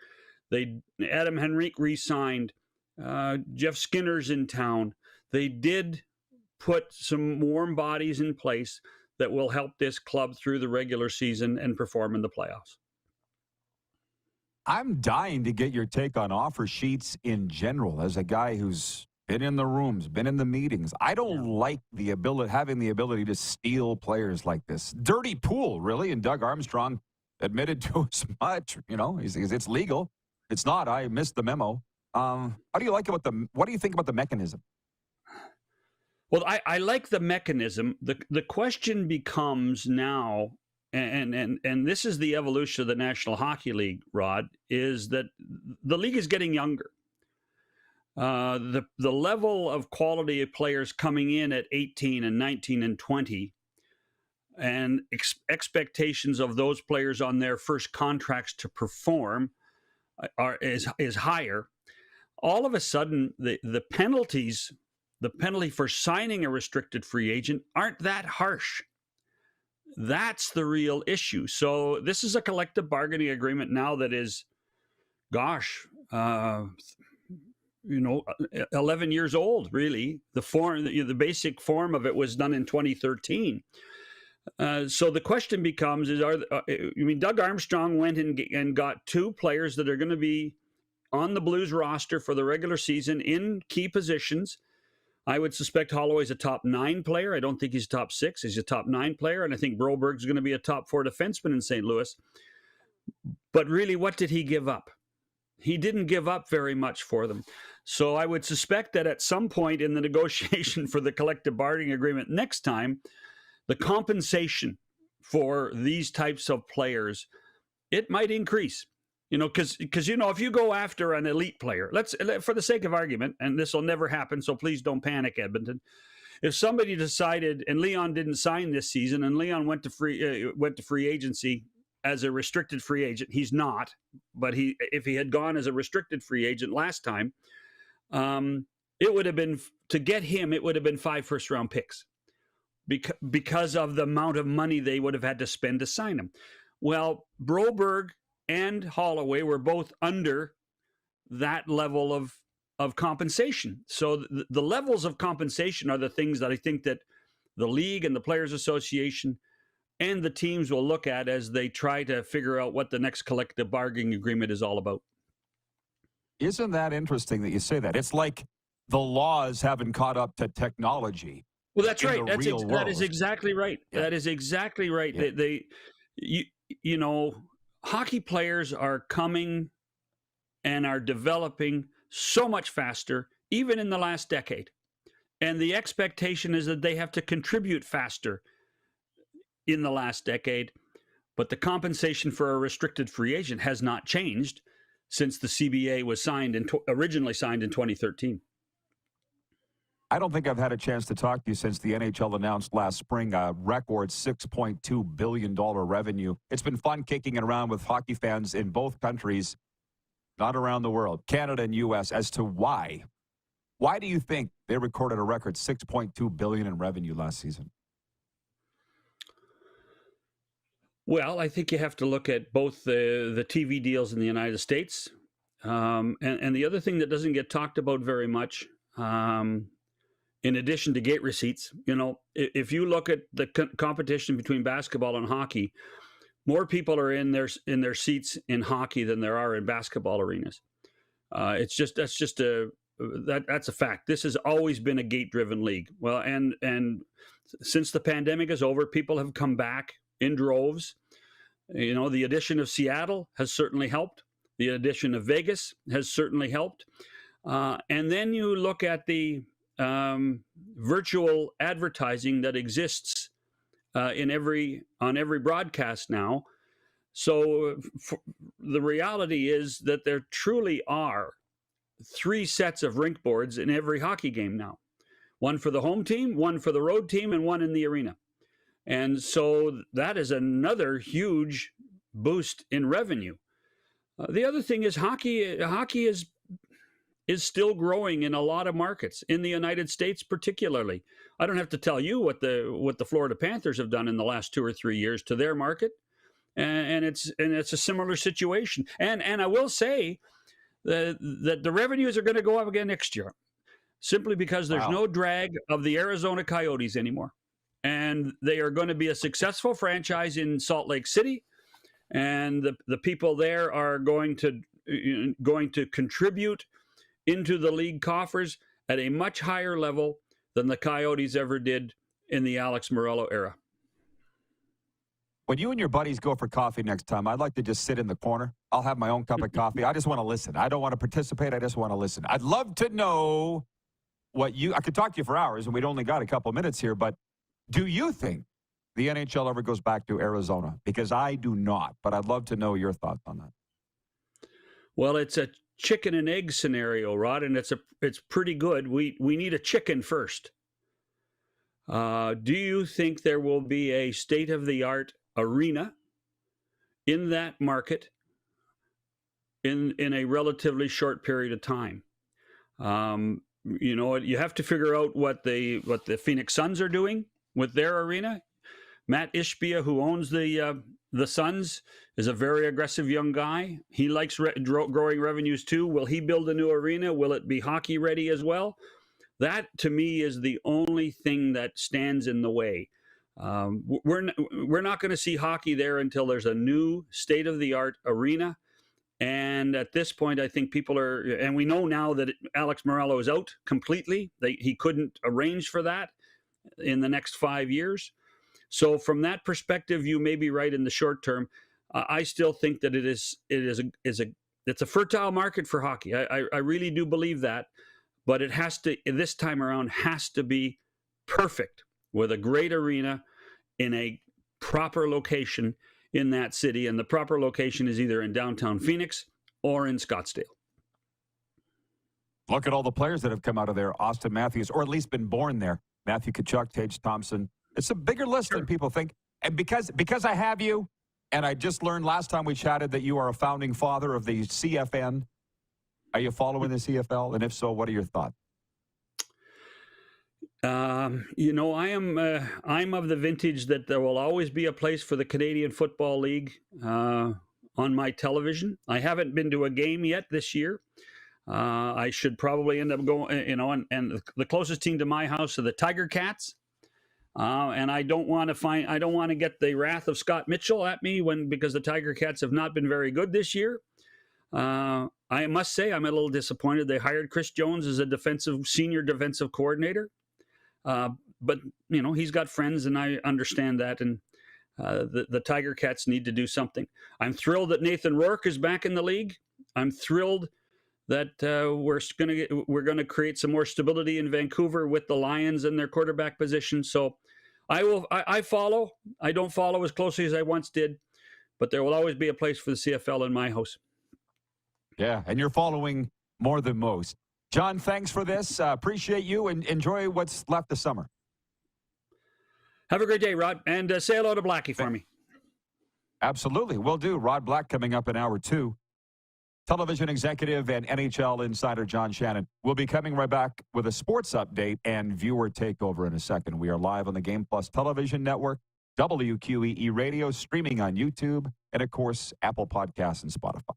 Adam Henrique re-signed, Jeff Skinner's in town. They did put some warm bodies in place that will help this club through the regular season and perform in the playoffs. I'm dying to get your take on offer sheets in general. As a guy who's been in the rooms, been in the meetings, I don't like having the ability to steal players like this. Dirty pool, really, and Doug Armstrong admitted to as much. He says it's legal. It's not. I missed the memo. How do you like it? What do you think about the mechanism? Well, I like the mechanism. The question becomes now, and this is the evolution of the National Hockey League, Rod, is that the league is getting younger. The level of quality of players coming in at 18 and 19 and 20 and expectations of those players on their first contracts to perform is higher. All of a sudden, the penalties, the penalty for signing a restricted free agent aren't that harsh. That's the real issue. So this is a collective bargaining agreement now that is, 11 years old, really. The basic form of it was done in 2013. So the question becomes: Doug Armstrong went and got 2 players that are going to be on the Blues roster for the regular season in key positions. I would suspect Holloway's a top 9 player. I don't think he's a top 6. He's a top 9 player, and I think Broberg's going to be a top 4 defenseman in St. Louis. But really, what did he give up? He didn't give up very much for them. So I would suspect that at some point in the negotiation for the collective bargaining agreement next time, the compensation for these types of players, it might increase. because if you go after an elite player, for the sake of argument, and this will never happen, so please don't panic, Edmonton. If somebody decided, and Leon didn't sign this season, and Leon went to free agency as a restricted free agent, he's not, but if he had gone as a restricted free agent last time, it would have been, to get him, it would have been 5 first-round picks because of the amount of money they would have had to spend to sign him. Well, Broberg and Holloway were both under that level of compensation. So the levels of compensation are the things that I think that the league and the Players Association and the teams will look at as they try to figure out what the next collective bargaining agreement is all about. Isn't that interesting that you say that? It's like the laws haven't caught up to technology. Well, that's right. That is exactly right. Yeah. That is exactly right. Yeah. Hockey players are coming and are developing so much faster, even in the last decade. And the expectation is that they have to contribute faster in the last decade. But the compensation for a restricted free agent has not changed since the CBA was originally signed in 2013. I don't think I've had a chance to talk to you since the NHL announced last spring a record $6.2 billion revenue. It's been fun kicking it around with hockey fans in both countries, not around the world, Canada and U.S., as to why. Why do you think they recorded a record $6.2 billion in revenue last season? Well, I think you have to look at both the TV deals in the United States. And the other thing that doesn't get talked about very much, in addition to gate receipts, if you look at the competition between basketball and hockey, more people are in their seats in hockey than there are in basketball arenas. That's a fact. This has always been a gate-driven league. Well, and since the pandemic is over, people have come back in droves. The addition of Seattle has certainly helped. The addition of Vegas has certainly helped. And then you look at the virtual advertising that exists on every broadcast now. So the reality is that there truly are 3 sets of rink boards in every hockey game now. One for the home team, one for the road team, and one in the arena. And so that is another huge boost in revenue. The other thing is hockey is still growing in a lot of markets, in the United States particularly. I don't have to tell you what the Florida Panthers have done in the last 2 or 3 years to their market, and it's a similar situation. And I will say that the revenues are going to go up again next year, simply because there's no drag of the Arizona Coyotes anymore, and they are going to be a successful franchise in Salt Lake City, and the people there are going to contribute into the league coffers at a much higher level than the Coyotes ever did in the Alex Morello era. When you and your buddies go for coffee next time, I'd like to just sit in the corner. I'll have my own cup of coffee. I just want to listen. I don't want to participate. I just want to listen. I'd love to know I could talk to you for hours, and we'd only got a couple minutes here, but do you think the NHL ever goes back to Arizona? Because I do not, but I'd love to know your thoughts on that. Well, it's a chicken and egg scenario, Rod, and it's pretty good. We need a chicken first. Do you think there will be a state-of-the-art arena in that market in a relatively short period of time? You have to figure out what the Phoenix Suns are doing with their arena. Matt Ishbia, who owns the Suns, is a very aggressive young guy. He likes growing revenues too. Will he build a new arena? Will it be hockey ready as well? That, to me, is the only thing that stands in the way. We're not going to see hockey there until there's a new state-of-the-art arena. And at this point, I think people are, and we know now that Alex Morello is out completely. He couldn't arrange for that in the next 5 years. So from that perspective, you may be right in the short term. I still think that it's a fertile market for hockey. I really do believe that, but it has to, this time around, has to be perfect with a great arena in a proper location in that city, and the proper location is either in downtown Phoenix or in Scottsdale. Look at all the players that have come out of there. Austin Matthews, or at least been born there. Matthew Tkachuk, Tage Thompson. It's a bigger list than people think. And because I have you, and I just learned last time we chatted that you are a founding father of the CFN. Are you following the CFL? And if so, what are your thoughts? I'm of the vintage that there will always be a place for the Canadian Football League on my television. I haven't been to a game yet this year. I should probably end up going, and the closest team to my house are the Tiger Cats. And I don't want to get the wrath of Scott Mitchell at me because the Tiger Cats have not been very good this year. I must say I'm a little disappointed. They hired Chris Jones as a senior defensive coordinator. But he's got friends, and I understand that. And the Tiger Cats need to do something. I'm thrilled that Nathan Rourke is back in the league. I'm thrilled that we're going to create some more stability in Vancouver with the Lions and their quarterback position. So I follow. I don't follow as closely as I once did, but there will always be a place for the CFL in my house. Yeah, and you're following more than most. John, thanks for this. Appreciate you, and enjoy what's left of summer. Have a great day, Rod, and say hello to Blackie for me. Absolutely, will do. Rod Black coming up in hour 2. Television executive and NHL insider John Shannon will be coming right back with a sports update and viewer takeover in a second. We are live on the Game Plus television network, WQEE Radio, streaming on YouTube, and, of course, Apple Podcasts and Spotify.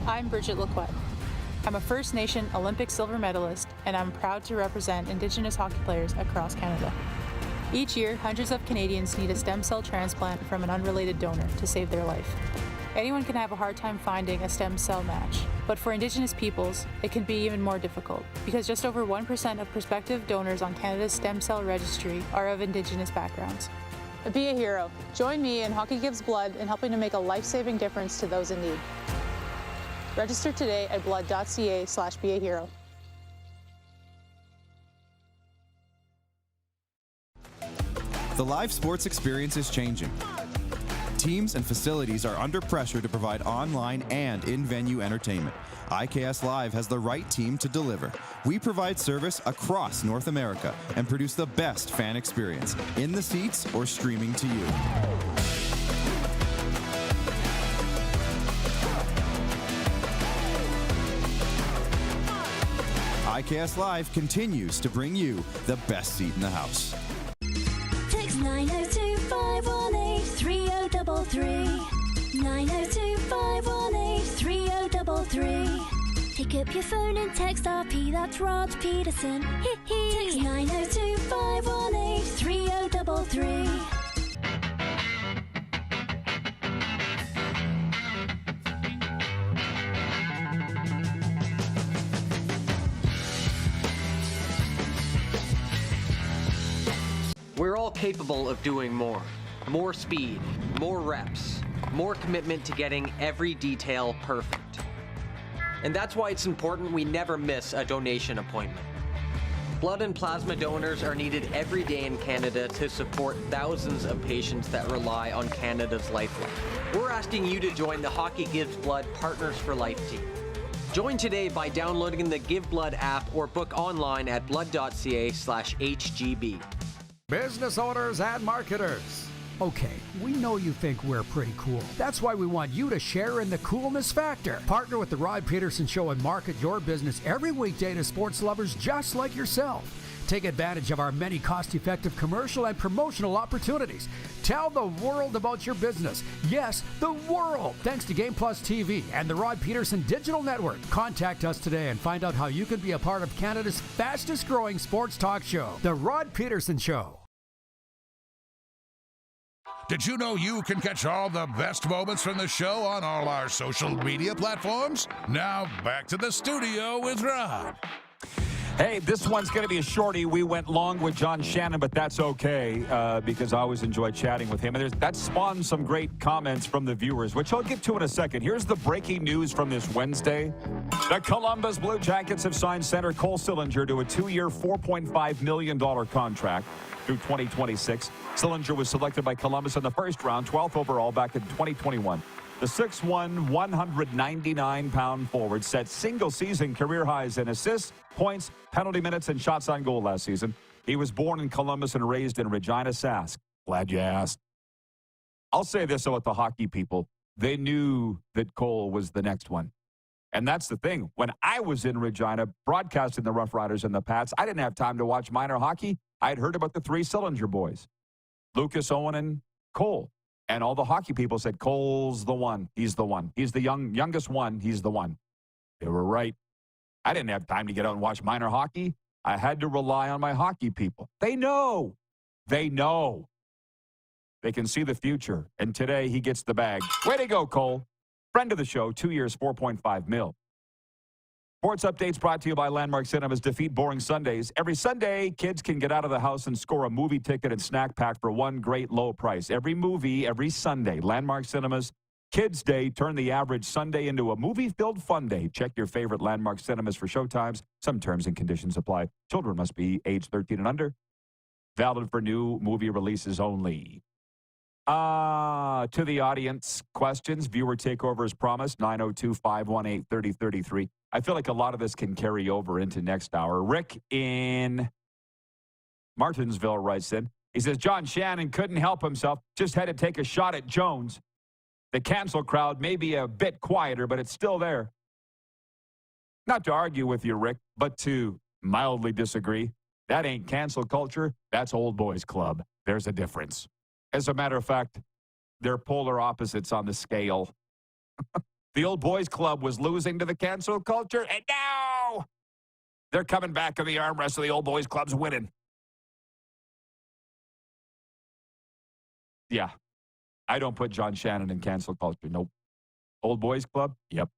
I'm Bridget Lacquette. I'm a First Nation Olympic silver medalist, and I'm proud to represent Indigenous hockey players across Canada. Each year, hundreds of Canadians need a stem cell transplant from an unrelated donor to save their life. Anyone can have a hard time finding a stem cell match, but for Indigenous peoples, it can be even more difficult because just over 1% of prospective donors on Canada's stem cell registry are of Indigenous backgrounds. Be a hero. Join me in Hockey Gives Blood in helping to make a life-saving difference to those in need. Register today at blood.ca/beahero. The live sports experience is changing. Teams and facilities are under pressure to provide online and in-venue entertainment. IKS Live has the right team to deliver. We provide service across North America and produce the best fan experience, in the seats or streaming to you. IKS Live continues to bring you the best seat in the house. Text 902-518-3033. 902-518-3033. Pick up your phone and text RP, that's Rod Pedersen. Text 902-518-3033. We're all capable of doing more. More speed, more reps, more commitment to getting every detail perfect. And that's why it's important we never miss a donation appointment. Blood and plasma donors are needed every day in Canada to support thousands of patients that rely on Canada's lifeline. We're asking you to join the Hockey Gives Blood Partners for Life team. Join today by downloading the Give Blood app or book online at blood.ca/HGB. Business owners and marketers. Okay, we know you think we're pretty cool. That's why we want you to share in the coolness factor. Partner with the Rod Pedersen Show and market your business every weekday to sports lovers just like yourself. Take advantage of our many cost-effective commercial and promotional opportunities. Tell the world about your business. Yes, the world. Thanks to Game Plus TV and the Rod Pedersen Digital Network. Contact us today and find out how you can be a part of Canada's fastest-growing sports talk show, The Rod Pedersen Show. Did you know you can catch all the best moments from the show on all our social media platforms? Now, back to the studio with Rod. Hey, this one's going to be a shorty. We went long with John Shannon, but that's okay because I always enjoy chatting with him. And that spawned some great comments from the viewers, which I'll get to in a second. Here's the breaking news from this Wednesday. The Columbus Blue Jackets have signed center Cole Sillinger to a 2-year, $4.5 million contract through 2026. Sillinger was selected by Columbus in the first round, 12th overall back in 2021. The 6'1", 199-pound forward set single-season career highs in assists, points, penalty minutes, and shots on goal last season. He was born in Columbus and raised in Regina, Sask. Glad you asked. I'll say this about the hockey people. They knew that Cole was the next one. And that's the thing. When I was in Regina broadcasting the Rough Riders and the Pats, I didn't have time to watch minor hockey. I had heard about the 3 Sillinger boys, Lucas, Owen, and Cole. And all the hockey people said, Cole's the one. He's the one. He's the youngest one. He's the one. They were right. I didn't have time to get out and watch minor hockey. I had to rely on my hockey people. They know. They know. They can see the future. And today he gets the bag. Way to go, Cole. Friend of the show, 2 years, $4.5 million. Sports updates brought to you by Landmark Cinemas. Defeat boring Sundays. Every Sunday, kids can get out of the house and score a movie ticket and snack pack for one great low price. Every movie, every Sunday. Landmark Cinemas. Kids Day. Turn the average Sunday into a movie-filled fun day. Check your favorite Landmark Cinemas for showtimes. Some terms and conditions apply. Children must be age 13 and under. Valid for new movie releases only. To the audience, questions. Viewer takeover as promised, 902-518-3033. I feel like a lot of this can carry over into next hour. Rick in Martinsville writes in. He says, John Shannon couldn't help himself, just had to take a shot at Jones. The cancel crowd may be a bit quieter, but it's still there. Not to argue with you, Rick, but to mildly disagree. That ain't cancel culture. That's old boys club. There's a difference. As a matter of fact, they're polar opposites on the scale. The old boys club was losing to the cancel culture, and now they're coming back in the arm wrestle. The old boys club's winning. Yeah. I don't put John Shannon in cancel culture. Nope. Old boys club? Yep.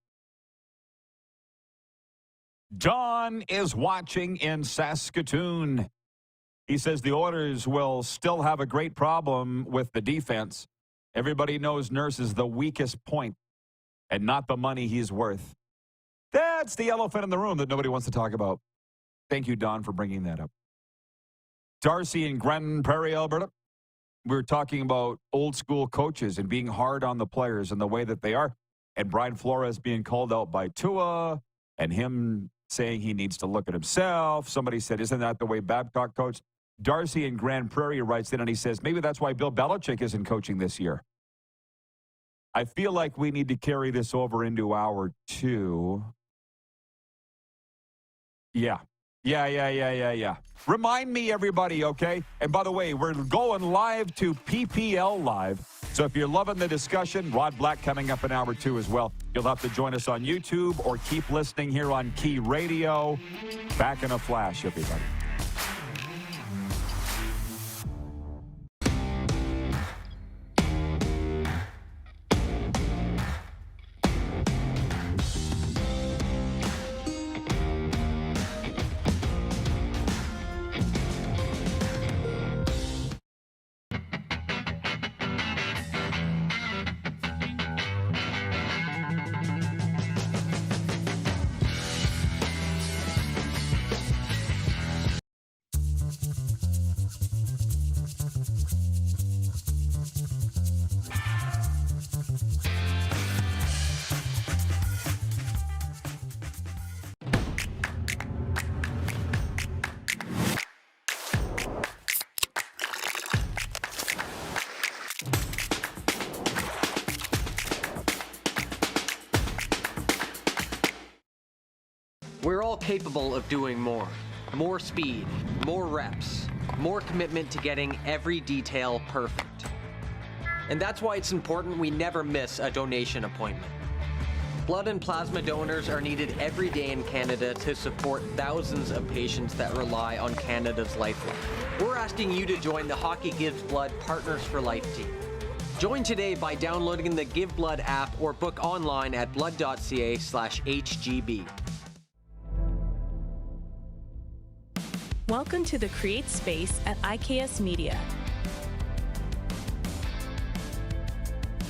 John is watching in Saskatoon. He says the Oilers will still have a great problem with the defense. Everybody knows Nurse is the weakest point and not the money he's worth. That's the elephant in the room that nobody wants to talk about. Thank you, Don, for bringing that up. Darcy in Grand Prairie, Alberta. We were talking about old school coaches and being hard on the players and the way that they are. And Brian Flores being called out by Tua and him saying he needs to look at himself. Somebody said, isn't that the way Babcock coached? Darcy in Grand Prairie writes in and he says, maybe that's why Bill Belichick isn't coaching this year. I feel like we need to carry this over into hour 2. Yeah. Remind me, everybody, okay? And by the way, we're going live to PPL Live. So if you're loving the discussion, Rod Black coming up in hour 2 as well. You'll have to join us on YouTube or keep listening here on Key Radio. Back in a flash, everybody. We're all capable of doing more. More speed, more reps, more commitment to getting every detail perfect. And that's why it's important we never miss a donation appointment. Blood and plasma donors are needed every day in Canada to support thousands of patients that rely on Canada's lifeline. We're asking you to join the Hockey Gives Blood Partners for Life team. Join today by downloading the Give Blood app or book online at blood.ca/HGB. Welcome to the Create Space at IKS Media.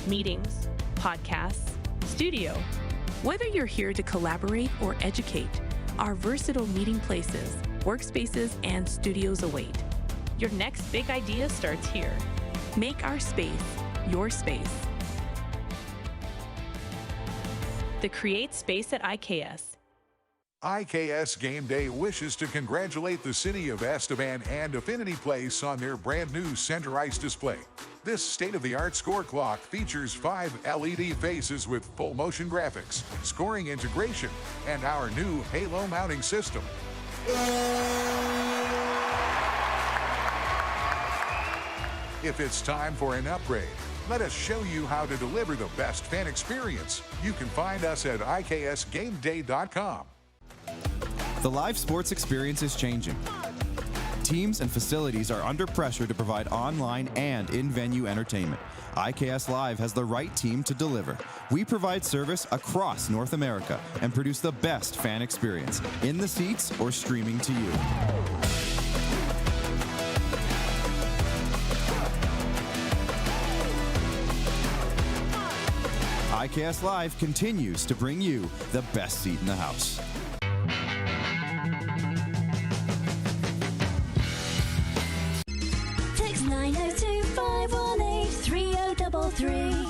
Meetings, podcasts, studio. Whether you're here to collaborate or educate, our versatile meeting places, workspaces, and studios await. Your next big idea starts here. Make our space your space. The Create Space at IKS. IKS Game Day wishes to congratulate the city of Estevan and Affinity Place on their brand new center ice display. This state-of-the-art score clock features 5 LED faces with full motion graphics, scoring integration, and our new halo mounting system. If it's time for an upgrade, let us show you how to deliver the best fan experience. You can find us at iksgameday.com. The live sports experience is changing. Teams and facilities are under pressure to provide online and in-venue entertainment. IKS Live has the right team to deliver. We provide service across North America and produce the best fan experience, in the seats or streaming to you. IKS Live continues to bring you the best seat in the house. Text 902-518-3033.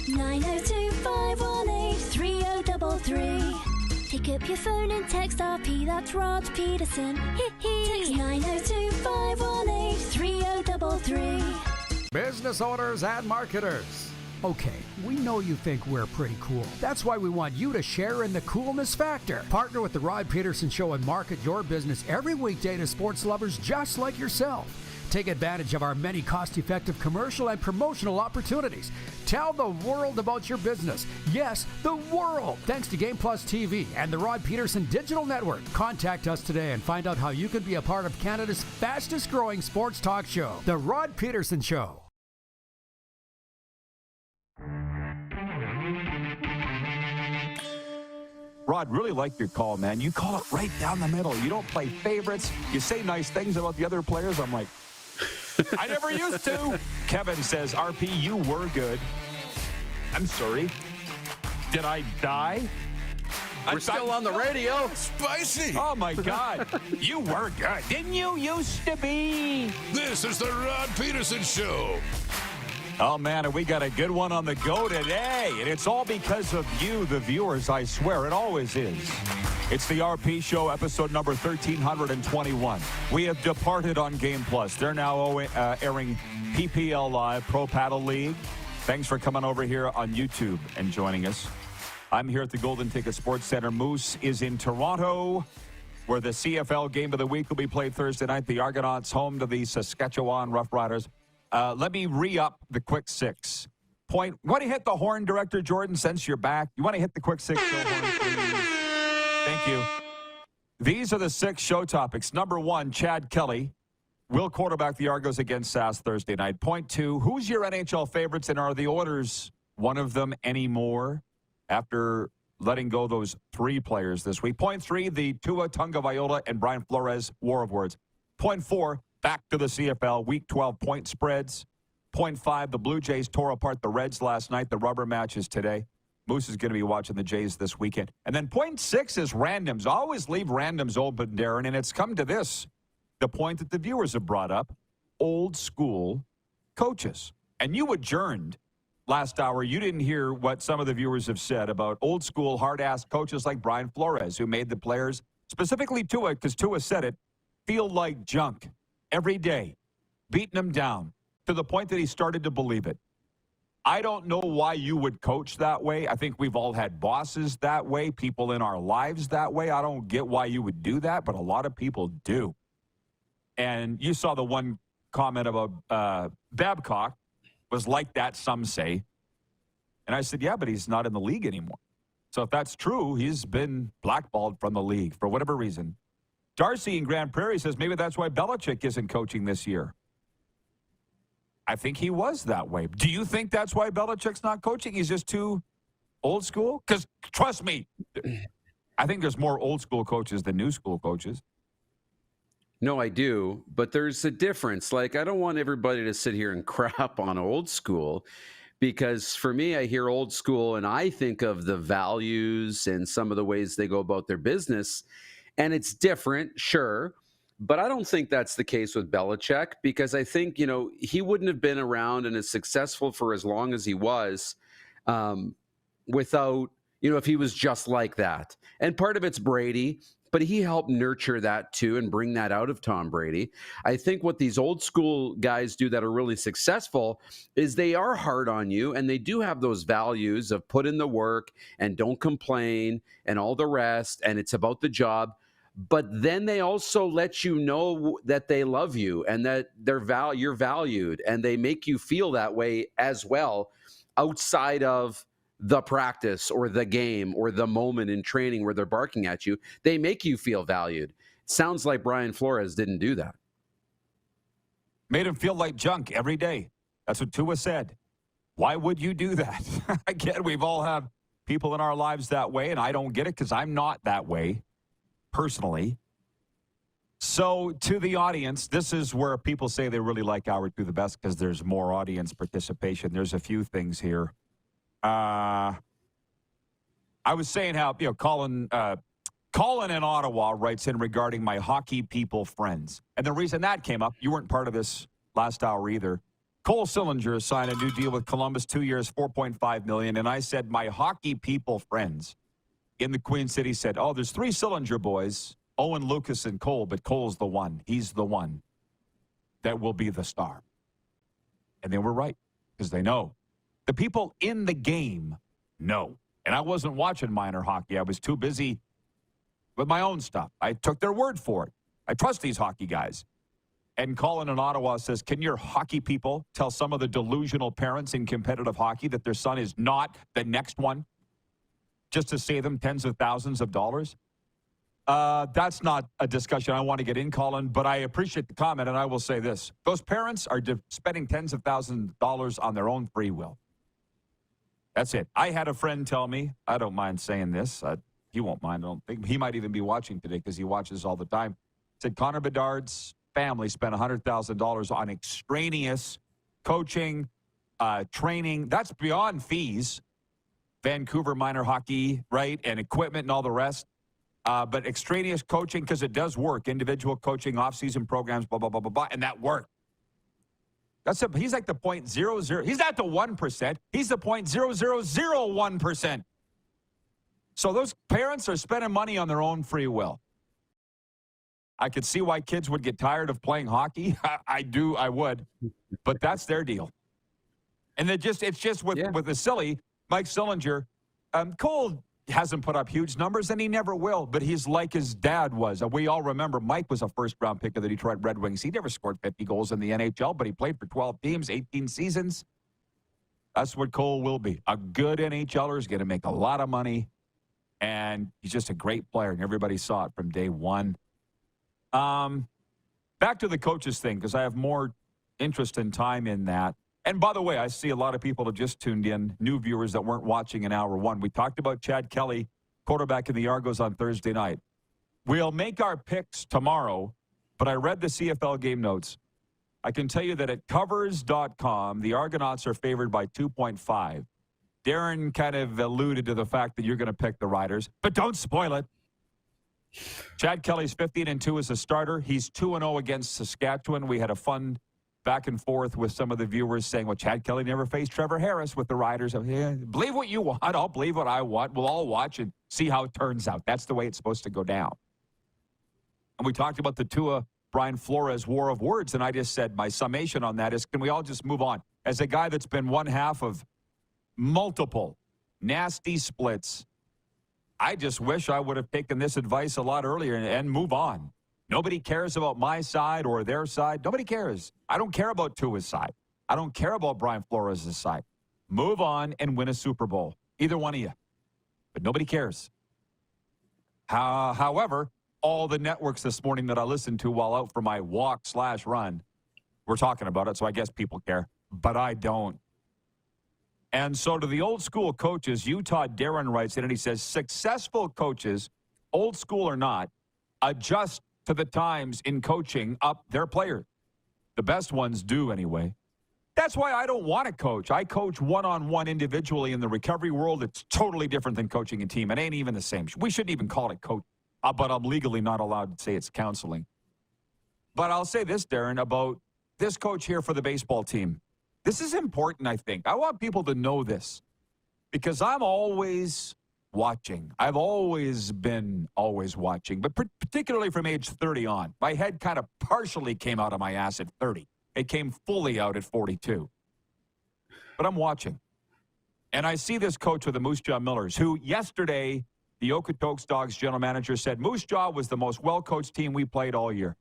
902-518-3033. Pick up your phone and text RP, that's Rod Pedersen. Text 902-518-3033. Business owners and marketers. Okay, we know you think we're pretty cool. That's why we want you to share in the coolness factor. Partner with the Rod Pedersen Show and market your business every weekday to sports lovers just like yourself. Take advantage of our many cost-effective commercial and promotional opportunities. Tell the world about your business. Yes, the world. Thanks to Game Plus TV and the Rod Pedersen Digital Network. Contact us today and find out how you can be a part of Canada's fastest-growing sports talk show, The Rod Pedersen Show. Rod, really like your call, man. You call it right down the middle. You don't play favorites. You say nice things about the other players. I'm like, I never used to. Kevin says, RP, you were good. I'm sorry. Did I die? We're still on the radio. Spicy. Oh, my God. You were good. Didn't you used to be? This is the Rod Pedersen Show. Oh, man, and we got a good one on the go today. And it's all because of you, the viewers, I swear. It always is. It's the RP Show, episode number 1321. We have departed on Game Plus. They're now airing PPL Live, Pro Paddle League. Thanks for coming over here on YouTube and joining us. I'm here at the Golden Ticket Sports Center. Moose is in Toronto, where the CFL Game of the Week will be played Thursday night. The Argonauts home to the Saskatchewan Roughriders. Let me re-up the quick six. Want to hit the horn, Director Jordan, since you're back? You want to hit the quick six show horn, please? Thank you. These are the 6 show topics. Number 1, Chad Kelly will quarterback the Argos against Sask Thursday night. Point 2, who's your NHL favorites, and are the Oilers one of them anymore after letting go those 3 players this week? Point 3, the Tua Tagovailoa and Brian Flores war of words. Point 4, back to the CFL, Week 12 point spreads. Point 5, the Blue Jays tore apart the Reds last night. The rubber match is today. Moose is going to be watching the Jays this weekend. And then point 6 is randoms. Always leave randoms open, Darren, and it's come to this. The point that the viewers have brought up, old school coaches. And you adjourned last hour. You didn't hear what some of the viewers have said about old school hard-ass coaches like Brian Flores, who made the players, specifically Tua, because Tua said it, feel like junk every day, beating them down to the point that he started to believe it. I don't know why you would coach that way. I think we've all had bosses that way, people in our lives that way. I don't get why you would do that, but a lot of people do. And you saw the one comment about Babcock was like that, some say. And I said, yeah, but he's not in the league anymore. So if that's true, he's been blackballed from the league for whatever reason. Darcy in Grand Prairie says maybe that's why Belichick isn't coaching this year. I think he was that way. Do you think that's why Belichick's not coaching? He's just too old school? Because trust me, I think there's more old school coaches than new school coaches. No, I do. But there's a difference. Like, I don't want everybody to sit here and crap on old school, because for me, I hear old school and I think of the values and some of the ways they go about their business. And it's different, sure. But I don't think that's the case with Belichick, because I think, he wouldn't have been around and as successful for as long as he was without, if he was just like that. And part of it's Brady, but he helped nurture that too and bring that out of Tom Brady. I think what these old school guys do that are really successful is they are hard on you, and they do have those values of put in the work and don't complain and all the rest, and it's about the job. But then they also let you know that they love you and that you're valued, and they make you feel that way as well outside of the practice or the game or the moment in training where they're barking at you. They make you feel valued. It sounds like Brian Flores didn't do that. Made him feel like junk every day. That's what Tua said. Why would you do that? Again, we've all had people in our lives that way, and I don't get it because I'm not that way personally. So to the audience, this is where people say they really like Howard Do the Best because there's more audience participation. There's a few things here. I was saying how, Colin in Ottawa writes in regarding my hockey people friends. And the reason that came up, you weren't part of this last hour either. Cole Sillinger signed a new deal with Columbus, 2 years, $4.5 million. And I said, my hockey people friends in the Queen City said, oh, there's 3 Sillinger boys, Owen, Lucas, and Cole, but Cole's the one. He's the one that will be the star. And they were right, because they know. The people in the game know. And I wasn't watching minor hockey. I was too busy with my own stuff. I took their word for it. I trust these hockey guys. And Colin in Ottawa says, can your hockey people tell some of the delusional parents in competitive hockey that their son is not the next one just to save them tens of thousands of dollars? That's not a discussion I want to get in, Colin, but I appreciate the comment, and I will say this. Those parents are spending tens of thousands of dollars on their own free will. That's it. I had a friend tell me, I don't mind saying this. He won't mind, I don't think. He might even be watching today because he watches all the time. Said Connor Bedard's family spent $100,000 on extraneous coaching, training. That's beyond fees. Vancouver minor hockey, right, and equipment and all the rest. But extraneous coaching, because it does work. Individual coaching, off-season programs, blah, blah, blah, blah, blah, and that worked. He's like the 0.00. He's not the 1%. He's the 0.0001%. So those parents are spending money on their own free will. I could see why kids would get tired of playing hockey. I would. But that's their deal. And it's just with the silly Mike Sillinger. Cole hasn't put up huge numbers, and he never will, but he's like his dad was. We all remember Mike was a first-round pick of the Detroit Red Wings. He never scored 50 goals in the NHL, but he played for 12 teams, 18 seasons. That's what Cole will be. A good NHLer is going to make a lot of money, and he's just a great player, and everybody saw it from day one. Back to the coaches thing, because I have more interest and time in that. And by the way, I see a lot of people have just tuned in, new viewers that weren't watching in hour one. We talked about Chad Kelly, quarterback in the Argos on Thursday night. We'll make our picks tomorrow, but I read the CFL game notes. I can tell you that at covers.com, the Argonauts are favored by 2.5. Darren kind of alluded to the fact that you're going to pick the Riders, but don't spoil it. Chad Kelly's 15-2 as a starter. He's 2-0 against Saskatchewan. We had a fun back and forth with some of the viewers saying, well, Chad Kelly never faced Trevor Harris with the Riders. Yeah, believe what you want. I'll believe what I want. We'll all watch and see how it turns out. That's the way it's supposed to go down. And we talked about the Tua Brian Flores war of words, and I just said my summation on that is, can we all just move on? As a guy that's been one half of multiple nasty splits. I just wish I would have taken this advice a lot earlier and move on. Nobody cares about my side or their side. Nobody cares. I don't care about Tua's side. I don't care about Brian Flores' side. Move on and win a Super Bowl. Either one of you. But nobody cares. However, all the networks this morning that I listened to while out for my walk/run were talking about it, so I guess people care. But I don't. And so to the old school coaches, Utah Darren writes in and he says, successful coaches, old school or not, adjust to the times in coaching up their players. The best ones do anyway. That's why I don't want to coach. I coach one-on-one individually in the recovery world. It's totally different than coaching a team. It ain't even the same. We shouldn't even call it coach, but I'm legally not allowed to say it's counseling. But I'll say this, Darren, about this coach here for the baseball team. This is important, I think. I want people to know this because I'm always watching. I've always been watching, but particularly from age 30 on. My head kind of partially came out of my ass at 30. It came fully out at 42. But I'm watching. And I see this coach with the Moose Jaw Millers, who yesterday, the Okotoks Dogs general manager said, Moose Jaw was the most well-coached team we played all year.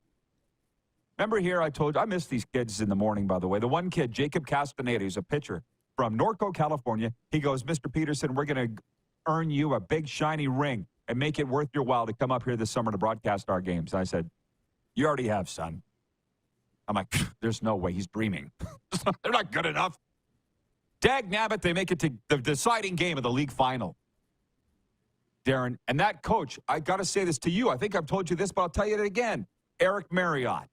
Remember here, I told you, I miss these kids in the morning, by the way. The one kid, Jacob Castaneda, who's a pitcher from Norco, California. He goes, Mr. Pedersen, we're going to earn you a big, shiny ring and make it worth your while to come up here this summer to broadcast our games. And I said, you already have, son. I'm like, there's no way. He's dreaming. They're not good enough. Dag nabbit, they make it to the deciding game of the league final. Darren, and that coach, I got to say this to you. I think I've told you this, but I'll tell you it again. Eric Marriott.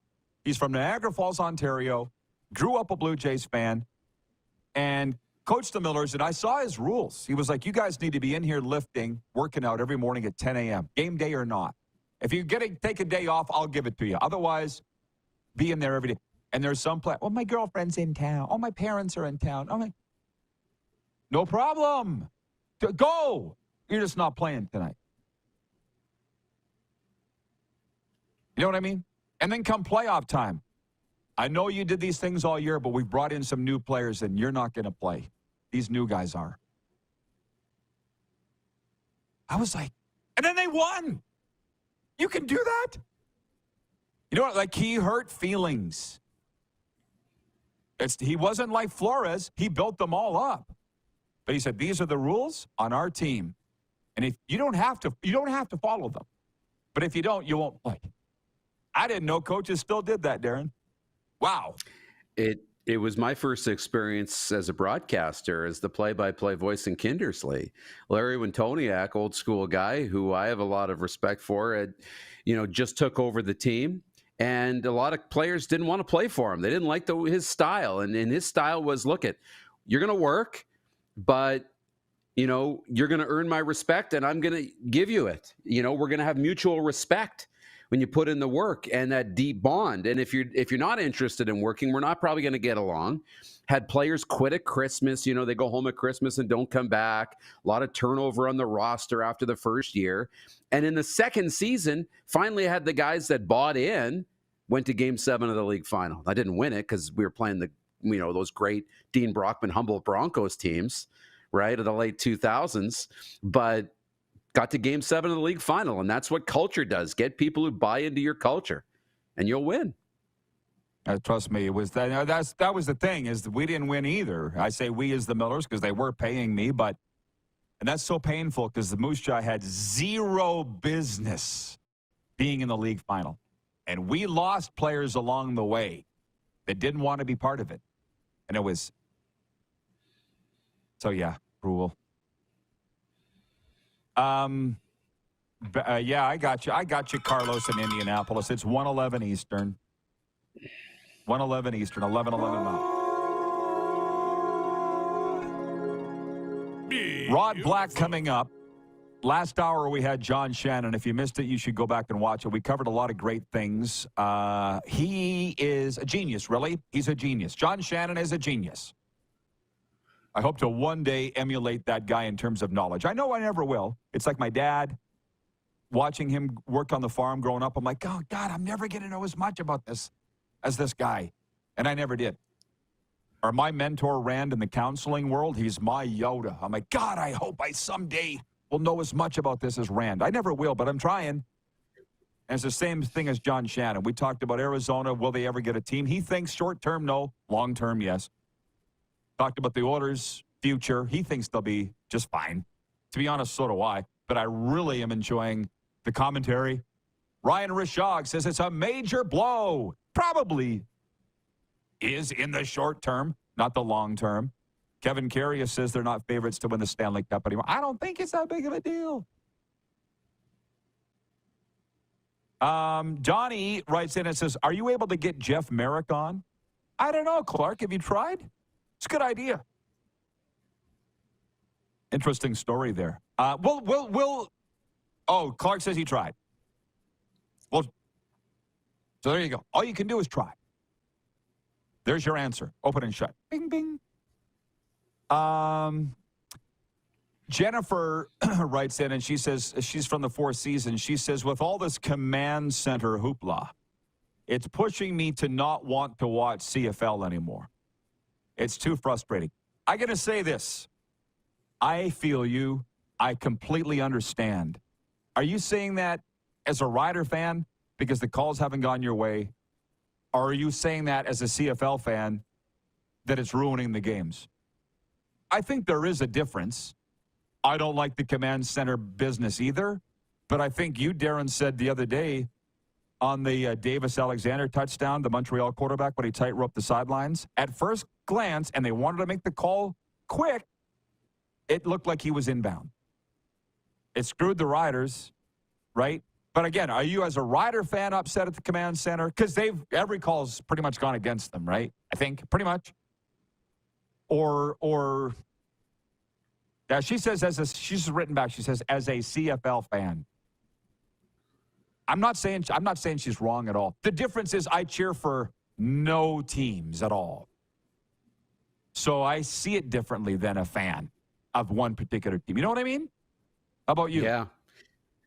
He's from Niagara Falls, Ontario, grew up a Blue Jays fan, and coached the Millers, and I saw his rules. He was like, you guys need to be in here lifting, working out every morning at 10 a.m., game day or not. If you take a day off, I'll give it to you. Otherwise, be in there every day. And there's some play. Oh, my girlfriend's in town. Oh, my parents are in town. Oh, no problem. Go. You're just not playing tonight. You know what I mean? And then come playoff time. I know you did these things all year, but we've brought in some new players, and you're not going to play. These new guys are. I was like, and then they won. You can do that? You know what? Like, he hurt feelings. He wasn't like Flores. He built them all up. But he said, these are the rules on our team. And if you don't have to follow them. But if you don't, you won't play. I didn't know coaches still did that, Darren. Wow. It was my first experience as a broadcaster, as the play-by-play voice in Kindersley. Larry Wintoniak, old school guy who I have a lot of respect for, had, just took over the team. And a lot of players didn't want to play for him. They didn't like his style. And his style was, you're going to work, but, you're going to earn my respect, and I'm going to give you it. We're going to have mutual respect when you put in the work and that deep bond. And if you're not interested in working, we're not probably going to get along. Had players quit at Christmas. They go home at Christmas and don't come back. A lot of turnover on the roster after the first year. And in the second season, finally had the guys that bought in, went to Game 7 of the league final. I didn't win it because we were playing those great Dean Brockman, Humboldt Broncos teams, right, of the late 2000s. But got to Game 7 of the league final, and that's what culture does. Get people who buy into your culture, and you'll win. Trust me, it was that was the thing, is that we didn't win either. I say we as the Millers because they were paying me, and that's so painful because the Moose Jaw had zero business being in the league final. And we lost players along the way that didn't want to be part of it. And it was, so yeah, cruel. Yeah, I got you, Carlos, in Indianapolis. It's 1:11 Eastern. 1:11 Eastern, 11:11 Mountain. Rod Black coming up. Last hour we had John Shannon. If you missed it, you should go back and watch it. We covered a lot of great things. He is a genius, really. He's a genius. John Shannon is a genius. I hope to one day emulate that guy in terms of knowledge. I know I never will. It's like my dad, watching him work on the farm growing up. I'm like, oh, God, I'm never going to know as much about this as this guy. And I never did. Or my mentor, Rand, in the counseling world, he's my Yoda. I'm like, God, I hope I someday will know as much about this as Rand. I never will, but I'm trying. And it's the same thing as John Shannon. We talked about Arizona. Will they ever get a team? He thinks short-term, no. Long-term, yes. Talked about the Oilers' future. He thinks they'll be just fine. To be honest, so do I. But I really am enjoying the commentary. Ryan Rishog says it's a major blow. Probably is in the short term, not the long term. Kevin Carrier says they're not favorites to win the Stanley Cup anymore. I don't think it's that big of a deal. Johnny writes in and says, are you able to get Jeff Merrick on? I don't know, Clark. Have you tried? It's a good idea. Interesting story there. Oh, Clark says he tried. Well, so there you go. All you can do is try. There's your answer. Open and shut. Bing, bing. Jennifer writes in, and she says, she's from the Four Seasons. She says, with all this command center hoopla, it's pushing me to not want to watch CFL anymore. It's too frustrating. I got to say this. I feel you. I completely understand. Are you saying that as a Rider fan because the calls haven't gone your way? Or are you saying that as a CFL fan that it's ruining the games? I think there is a difference. I don't like the command center business either, but I think you, Darren, said the other day on the Davis Alexander touchdown, the Montreal quarterback, when he tight-roped the sidelines, at first glance, and they wanted to make the call quick, it looked like he was inbound. It screwed the Riders, right? But again, are you as a Rider fan upset at the command center? Because every call's pretty much gone against them, right? I think, pretty much. Yeah, she says, she's written back, she says, as a CFL fan. I'm not saying she's wrong at all. The difference is I cheer for no teams at all. So I see it differently than a fan of one particular team. You know what I mean? How about you? Yeah.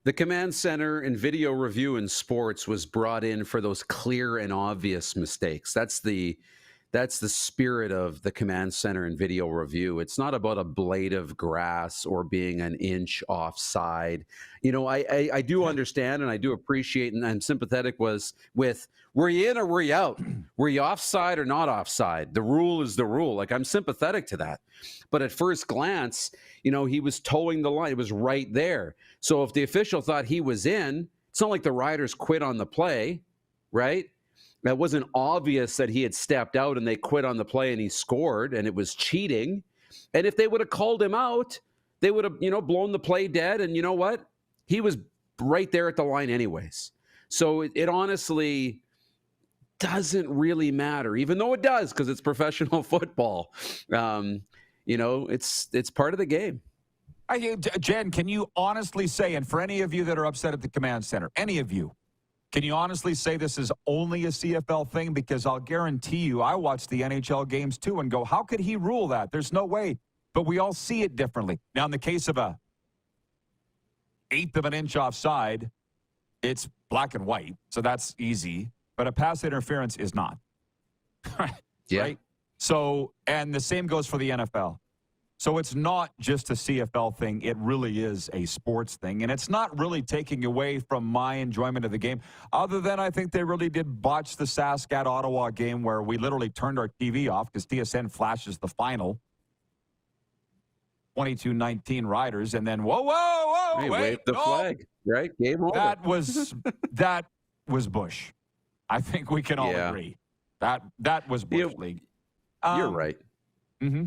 The command center and video review in sports was brought in for those clear and obvious mistakes. That's the spirit of the command center and video review. It's not about a blade of grass or being an inch offside. You know, I do understand and I do appreciate and I'm sympathetic with were you in or were you out? Were you offside or not offside? The rule is the rule. Like, I'm sympathetic to that. But at first glance, you know, he was towing the line. It was right there. So if the official thought he was in, it's not like the Riders quit on the play, right? It wasn't obvious that he had stepped out and they quit on the play and he scored and it was cheating. And if they would have called him out, they would have, you know, blown the play dead. And you know what? He was right there at the line anyways. So it honestly doesn't really matter, even though it does because it's professional football. You know, it's part of the game. Jen, can you honestly say, and for any of you that are upset at the command center, any of you, can you honestly say this is only a CFL thing? Because I'll guarantee you, I watch the NHL games too and go, how could he rule that? There's no way. But we all see it differently. Now, in the case of a eighth of an inch offside, it's black and white, so that's easy. But a pass interference is not. Yeah. Right? So, and the same goes for the NFL. So it's not just a CFL thing. It really is a sports thing. And it's not really taking away from my enjoyment of the game, other than I think they really did botch the Sask-Ottawa game where we literally turned our TV off because TSN flashes the final. 22-19 Riders, and then, whoa, Hey, wait, wave the flag, right? Game over. That was Bush. I think we can all agree. That was Bush League. You're right. Mm-hmm.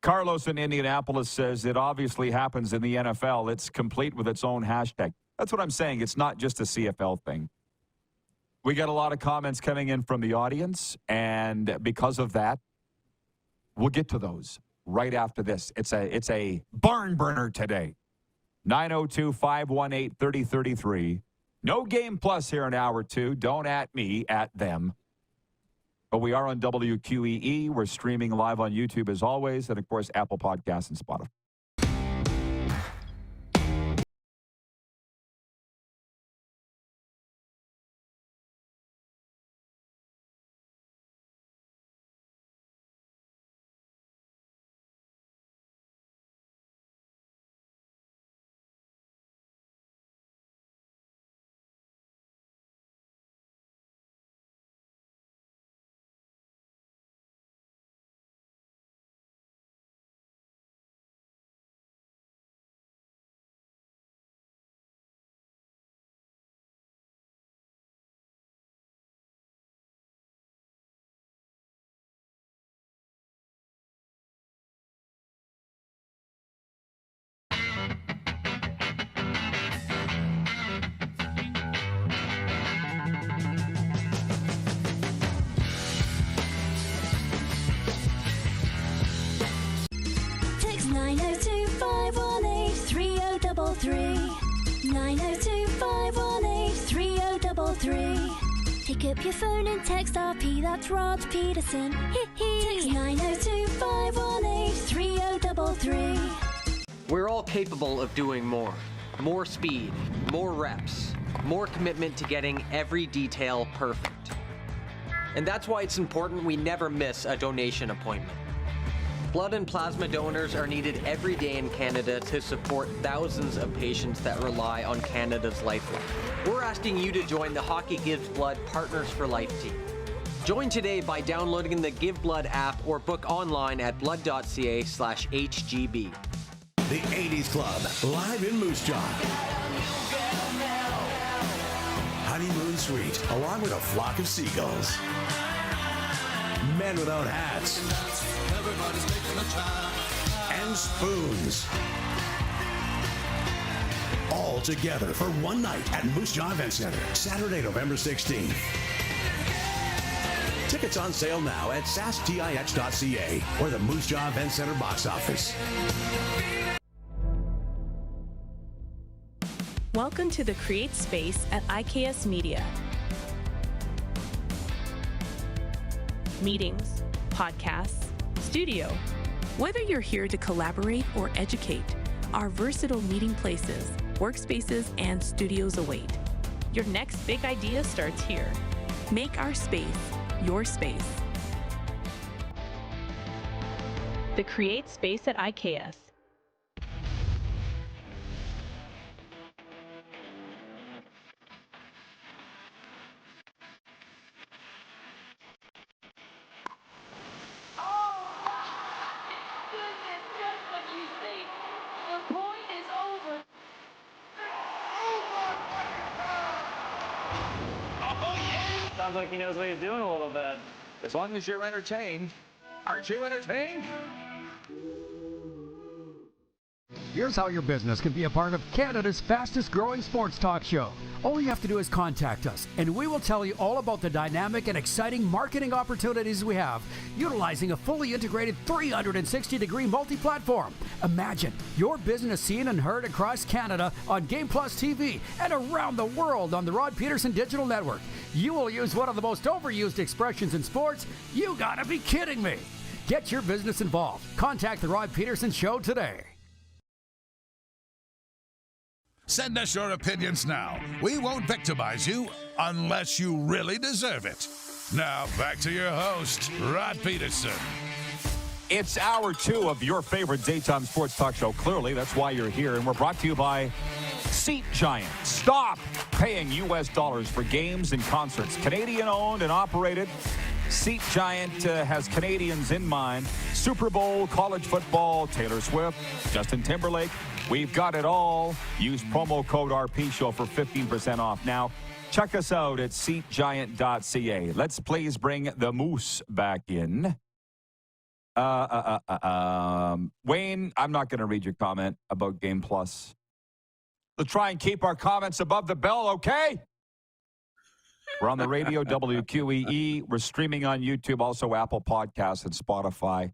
Carlos in Indianapolis says it obviously happens in the NFL. It's complete with its own hashtag. That's what I'm saying. It's not just a CFL thing. We got a lot of comments coming in from the audience, and because of that, we'll get to those right after this. It's a barn burner today. 902-518-3033. No Game Plus here in hour two. Don't at me, at them. But we are on WQEE. We're streaming live on YouTube as always, and of course, Apple Podcasts and Spotify. 902-518-3033. 902-518-3033. Pick up your phone and text RP, that's Rod Pedersen. Text 902-518-3033. We're all capable of doing more. More speed, more reps, more commitment to getting every detail perfect. And that's why it's important we never miss a donation appointment. Blood and plasma donors are needed every day in Canada to support thousands of patients that rely on Canada's lifeline. We're asking you to join the Hockey Gives Blood Partners for Life team. Join today by downloading the Give Blood app or book online at blood.ca/HGB. The 80s Club, live in Moose Jaw. Honeymoon Suite, along with a flock of seagulls. Men Without Hats. And Spoons. All together for one night at Moose Jaw Event Center, Saturday, November 16th. Tickets on sale now at sasktix.ca or the Moose Jaw Event Center box office. Welcome to the Create Space at IKS Media. Meetings, podcasts, studio. Whether you're here to collaborate or educate, our versatile meeting places, workspaces, and studios await. Your next big idea starts here. Make our space your space. The Create Space at IKS. Sounds like he knows what he's doing a little bit. As long as you're entertained. Aren't you entertained? Here's how your business can be a part of Canada's fastest growing sports talk show. All you have to do is contact us, and we will tell you all about the dynamic and exciting marketing opportunities we have, utilizing a fully integrated 360-degree multi-platform. Imagine your business seen and heard across Canada on Game Plus TV and around the world on the Rod Pedersen Digital Network. You will use one of the most overused expressions in sports. You gotta be kidding me. Get your business involved. Contact the Rod Pedersen Show today. Send us your opinions now. We won't victimize you unless you really deserve it. Now, back to your host, Rod Pedersen. It's hour 2 of your favorite daytime sports talk show. Clearly, that's why you're here. And we're brought to you by Seat Giant. Stop paying U.S. dollars for games and concerts. Canadian-owned and operated. Seat Giant has Canadians in mind. Super Bowl, college football, Taylor Swift, Justin Timberlake. We've got it all. Use promo code RPShow for 15% off. Now, check us out at seatgiant.ca. Let's please bring the Moose back in. Wayne, I'm not going to read your comment about Game Plus. Let's try and keep our comments above the bell, okay? We're on the radio, WQEE. We're streaming on YouTube, also Apple Podcasts and Spotify.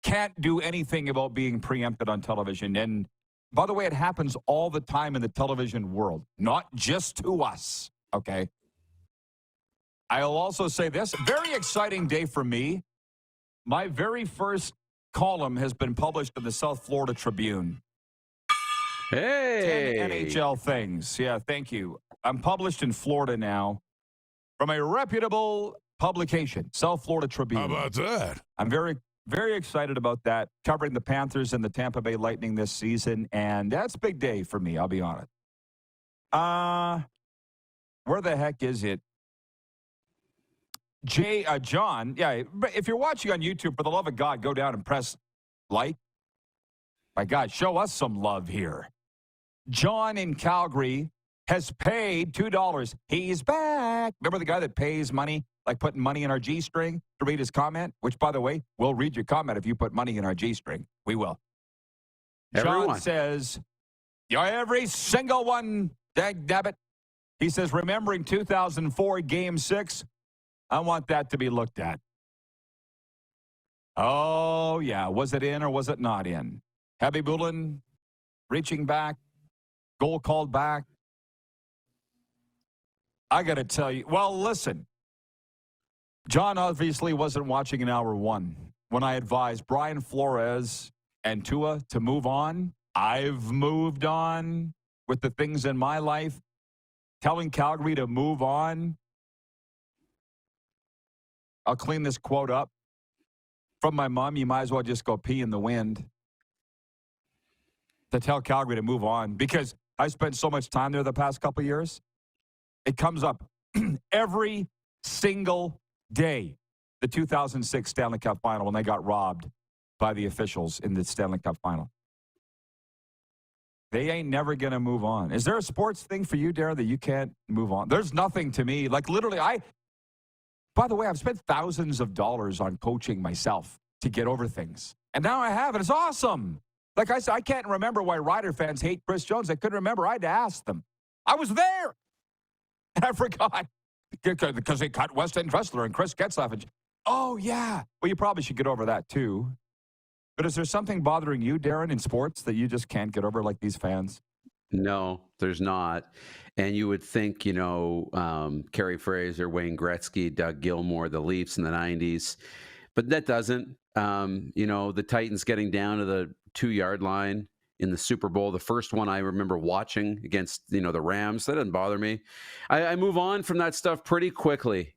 Can't do anything about being preempted on television. And by the way, it happens all the time in the television world, not just to us, okay? I'll also say this, very exciting day for me. My very first column has been published in the South Florida Tribune. Hey! 10 NHL things. Yeah, thank you. I'm published in Florida now from a reputable publication, South Florida Tribune. How about that? I'm very excited about that, covering the Panthers and the Tampa Bay Lightning this season, and that's a big day for me, I'll be honest. Where the heck is it? John, yeah, if you're watching on YouTube, for the love of God, go down and press like. My God, show us some love here. John in Calgary has paid $2. He's back. Remember the guy that pays money, like putting money in our G-string to read his comment? Which, by the way, we'll read your comment if you put money in our G-string. We will. Everyone. John says, yeah, every single one, dagnabbit. He says, remembering 2004 Game 6, I want that to be looked at. Oh, yeah. Was it in or was it not in? Heavy Bullen reaching back, goal called back. I got to tell you, well, listen. John obviously wasn't watching in hour one when I advised Brian Flores and Tua to move on. I've moved on with the things in my life. Telling Calgary to move on. I'll clean this quote up. From my mom, you might as well just go pee in the wind. To tell Calgary to move on. Because I spent so much time there the past couple of years. It comes up every single day. The 2006 Stanley Cup Final when they got robbed by the officials in the Stanley Cup Final. They ain't never going to move on. Is there a sports thing for you, Darren, that you can't move on? There's nothing to me. Like, literally, by the way, I've spent thousands of dollars on coaching myself to get over things. And now I have, and it's awesome. Like I said, I can't remember why Rider fans hate Chris Jones. I couldn't remember. I had to ask them. I was there. And I forgot. Because they cut Weston Dressler and Chris Getzlaff. Oh, yeah. Well, you probably should get over that, too. But is there something bothering you, Darren, in sports that you just can't get over like these fans? No, there's not. And you would think, Kerry Fraser, Wayne Gretzky, Doug Gilmour, the Leafs in the 90s. But that doesn't. The Titans getting down to the 2-yard line in the Super Bowl, the first one I remember watching against, the Rams. That doesn't bother me. I move on from that stuff pretty quickly.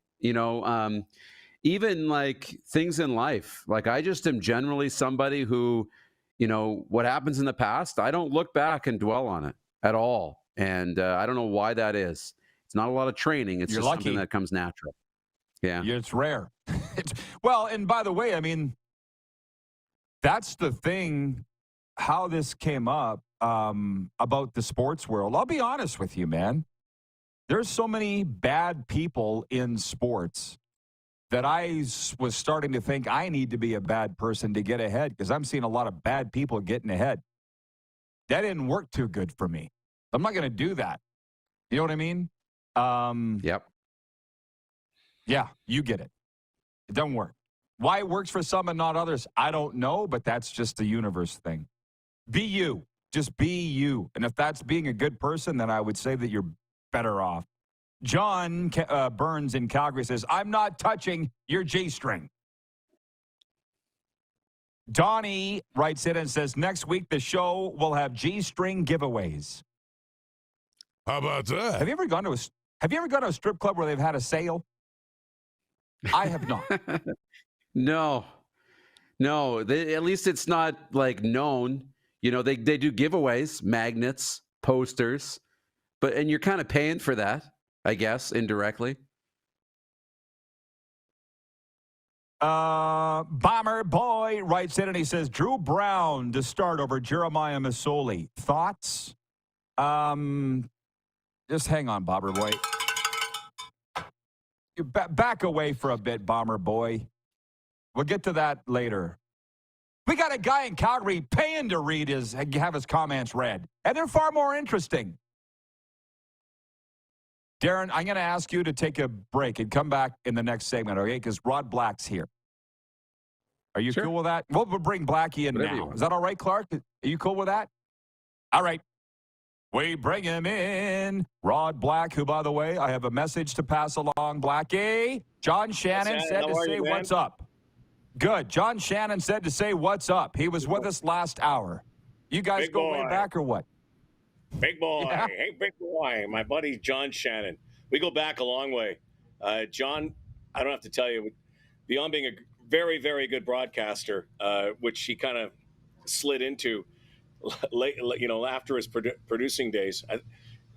Even like things in life. Like I just am generally somebody who, what happens in the past, I don't look back and dwell on it at all. And I don't know why that is. It's not a lot of training. It's You're just lucky. something that comes natural. Yeah. It's rare. Well, and by the way, that's the thing, how this came up about the sports world. I'll be honest with you, man. There's so many bad people in sports that I was starting to think I need to be a bad person to get ahead because I'm seeing a lot of bad people getting ahead. That didn't work too good for me. I'm not going to do that. You know what I mean? Yep. Yeah, you get it. It doesn't work. Why it works for some and not others, I don't know, but that's just the universe thing. Be you. Just be you. And if that's being a good person, then I would say that you're better off. John Burns in Calgary says, I'm not touching your G-string. Donnie writes in and says, next week the show will have G-string giveaways. How about that? Have you ever gone to a strip club where they've had a sale? I have not. No. At least it's not like known. They do giveaways, magnets, posters, and you're kind of paying for that, I guess, indirectly. Bomber Boy writes in and he says, Drew Brown to start over Jeremiah Masoli. Thoughts? Just hang on, Bomber Boy. You back away for a bit, Bomber Boy. We'll get to that later. We got a guy in Calgary paying to have his comments read, and they're far more interesting. Darren, I'm going to ask you to take a break and come back in the next segment, okay? Because Rod Black's here. Are you cool with that? We'll bring Blackie in now. Is that all right, Clark? Are you cool with that? All right. We bring him in. Rod Black, who, by the way, I have a message to pass along. Blackie, John Shannon said to say what's up. Good. John Shannon said to say what's up. He was with us last hour. You guys Big go boy. way back or what? Big boy. Yeah. Hey, big boy. My buddy John Shannon. We go back a long way. John, I don't have to tell you, beyond being a very, very good broadcaster, which he kind of slid into late, after his producing days.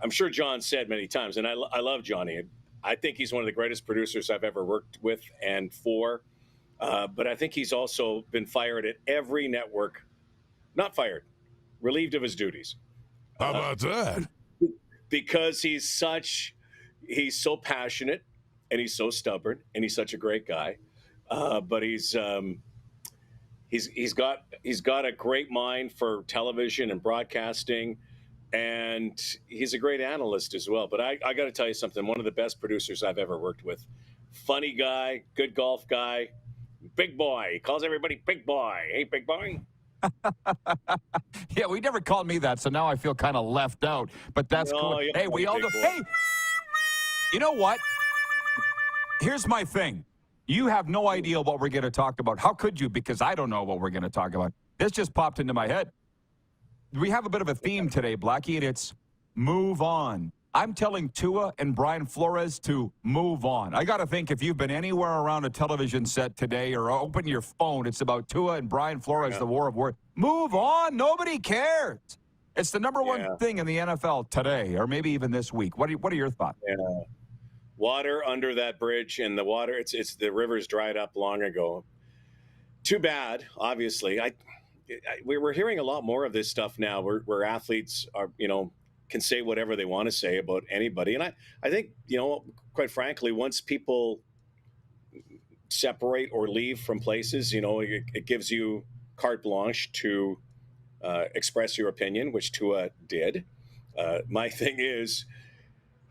I'm sure John said many times, and I love Johnny. I think he's one of the greatest producers I've ever worked with and for. But I think he's also been fired at every network. Not fired, relieved of his duties. How about that? Because he's so passionate and he's so stubborn and he's such a great guy. But he's got a great mind for television and broadcasting, and he's a great analyst as well. But I got to tell you something. One of the best producers I've ever worked with. Funny guy, good golf guy, big boy. He calls everybody big boy. Hey, big boy. Yeah, we never called me that, so now I feel kind of left out. But that's cool. Hey, we all do. Hey, you know what? Here's my thing. You have no idea what we're going to talk about. How could you? Because I don't know what we're going to talk about. This just popped into my head. We have a bit of a theme today, Blackie, and it's move on. I'm telling Tua and Brian Flores to move on. I got to think if you've been anywhere around a television set today or open your phone, it's about Tua and Brian Flores, the war of words. Move on. Nobody cares. It's the number one thing in the NFL today, or maybe even this week. What are your thoughts? Yeah. Water under that bridge, and the water, it's the river's dried up long ago. Too bad, obviously. We're hearing a lot more of this stuff now where athletes are, can say whatever they want to say about anybody. And I think, quite frankly, once people separate or leave from places, it gives you carte blanche to express your opinion, which Tua did. My thing is,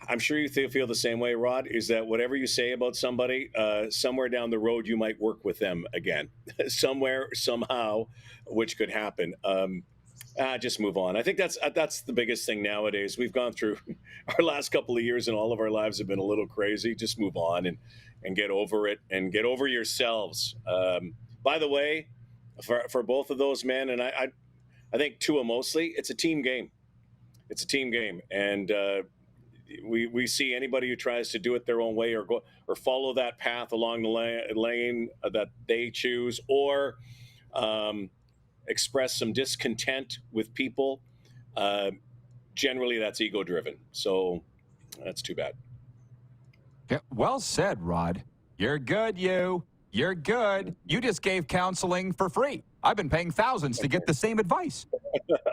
I'm sure you feel the same way, Rod, is that whatever you say about somebody, somewhere down the road, you might work with them again. Somewhere, somehow, which could happen. Just move on. I think that's the biggest thing nowadays. We've gone through our last couple of years and all of our lives have been a little crazy. Just move on and get over it and get over yourselves. By the way, for both of those men, and I think Tua mostly, it's a team game. It's a team game. And we see anybody who tries to do it their own way or follow that path along the lane that they choose or express some discontent with people. Generally, that's ego driven. So that's too bad. Yeah, well said, Rod. You're good, you. You're good. You just gave counseling for free. I've been paying thousands to get the same advice.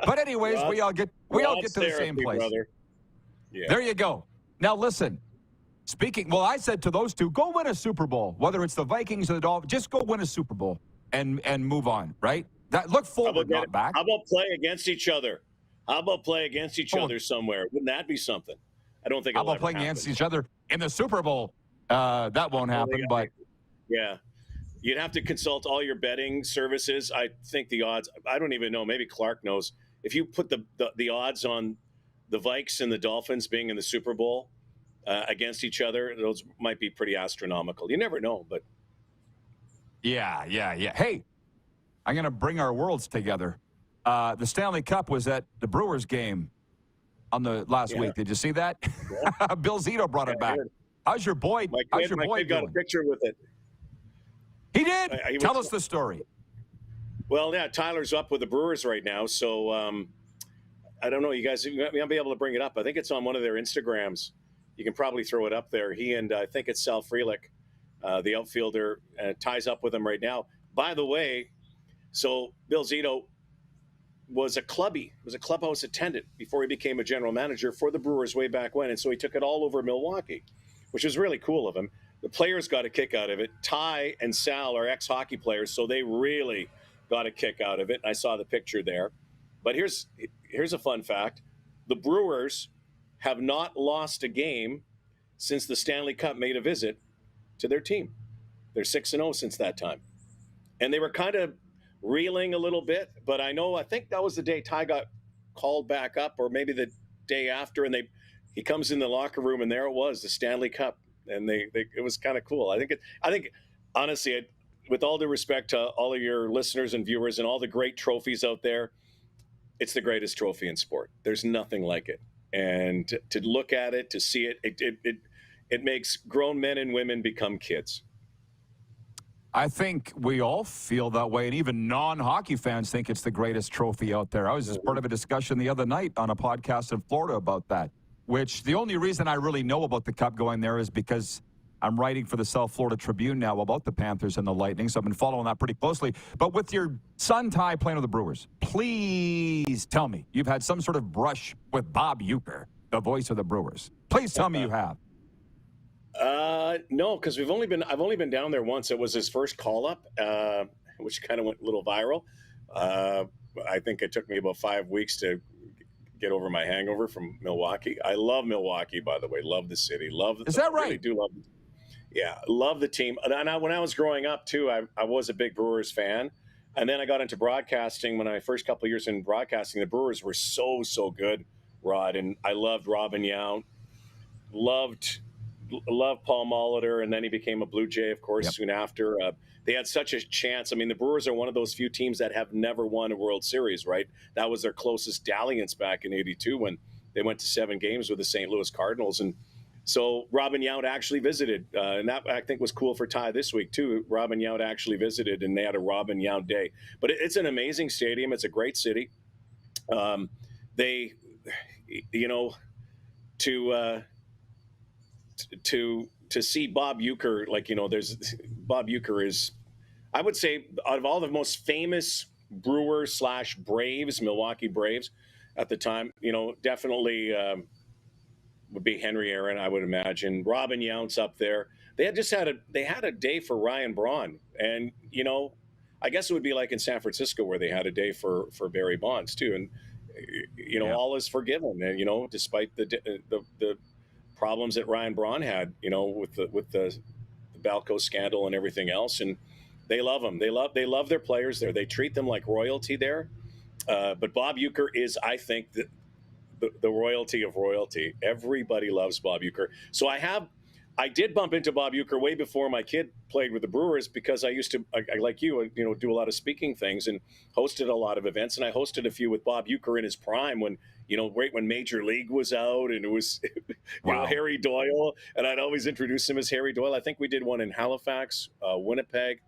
But anyways, Rod, we all get to the same place. Brother. Yeah. There you go. Now listen. I said to those two, go win a Super Bowl. Whether it's the Vikings or the Dolphins, just go win a Super Bowl and move on, right? Look forward, not back. How about play against each other? How about play against each other somewhere? Wouldn't that be something? I don't think How about playing against each other in the Super Bowl? That won't happen, but... Yeah. You'd have to consult all your betting services. I think the odds, I don't even know, maybe Clark knows. If you put the odds on the Vikes and the Dolphins being in the Super Bowl against each other, those might be pretty astronomical. You never know, but... Yeah. Hey, I'm going to bring our worlds together. The Stanley Cup was at the Brewers game on the last week. Did you see that? Yeah. Bill Zito brought it back. How's your boy? My kid got a picture with it. He did? Tell us the story. Well, yeah, Tyler's up with the Brewers right now, so I don't know. You guys might be able to bring it up. I think it's on one of their Instagrams. You can probably throw it up there. He and I think it's Sal Frelick, the outfielder, ties up with him right now. By the way, so Bill Zito was a clubhouse attendant before he became a general manager for the Brewers way back when, and so he took it all over Milwaukee, which was really cool of him. The players got a kick out of it. Ty and Sal are ex-hockey players, so they really got a kick out of it. I saw the picture there. But here's a fun fact. The Brewers have not lost a game since the Stanley Cup made a visit to their team. They're 6-0 since that time. And they were kind of reeling a little bit, but I think that was the day Ty got called back up, or maybe the day after, and he comes in the locker room, and there it was, the Stanley Cup. And it was kind of cool. I think honestly, with all due respect to all of your listeners and viewers and all the great trophies out there, it's the greatest trophy in sport. There's nothing like it. And to look at it, to see it makes grown men and women become kids. I think we all feel that way, and even non-hockey fans think it's the greatest trophy out there. I was just part of a discussion the other night on a podcast in Florida about that. Which the only reason I really know about the Cup going there is because I'm writing for the South Florida Tribune now about the Panthers and the Lightning, so I've been following that pretty closely. But with your son, Ty, playing with the Brewers, please tell me you've had some sort of brush with Bob Uecker, the voice of the Brewers. Please tell me you have. No, because I've only been down there once. It was his first call-up, which kind of went a little viral. I think it took me about 5 weeks to get over my hangover from Milwaukee. I love Milwaukee, by the way. Love the city. Is that right? I really do love it. Yeah, love the team. And when I was growing up too, I was a big Brewers fan. And then I got into broadcasting. When I first couple of years in broadcasting, the Brewers were so good, Rod. And I loved Robin Yount, loved Paul Molitor, and then he became a Blue Jay, of course, soon after. They had such a chance. I mean, the Brewers are one of those few teams that have never won a World Series, right? That was their closest dalliance back in '82 when they went to 7 games with the St. Louis Cardinals. And so Robin Yount actually visited, and that I think was cool for Ty this week too. Robin Yount actually visited, and they had a Robin Yount Day. But it's an amazing stadium. It's a great city. They, you know, to see Bob Uecker, like, you know, there's Bob Uecker is, I would say, out of all the most famous Brewers / Braves, Milwaukee Braves at the time, you know, definitely would be Henry Aaron, I would imagine. Robin Yount's up there. They had a day for Ryan Braun, and you know, I guess it would be like in San Francisco where they had a day for Barry Bonds too, and you know, all is forgiven. And you know, despite the problems that Ryan Braun had, you know, with the Balco scandal and everything else, and they love him. They love their players there. They treat them like royalty there. But Bob Uecker is, I think, the royalty of royalty. Everybody loves Bob Uecker. So I did bump into Bob Uecker way before my kid played with the Brewers, because I used to, I like you know, do a lot of speaking things and hosted a lot of events. And I hosted a few with Bob Uecker in his prime when, you know, right when Major League was out, and it was, you know, Harry Doyle. And I'd always introduce him as Harry Doyle. I think we did one in Halifax, Winnipeg,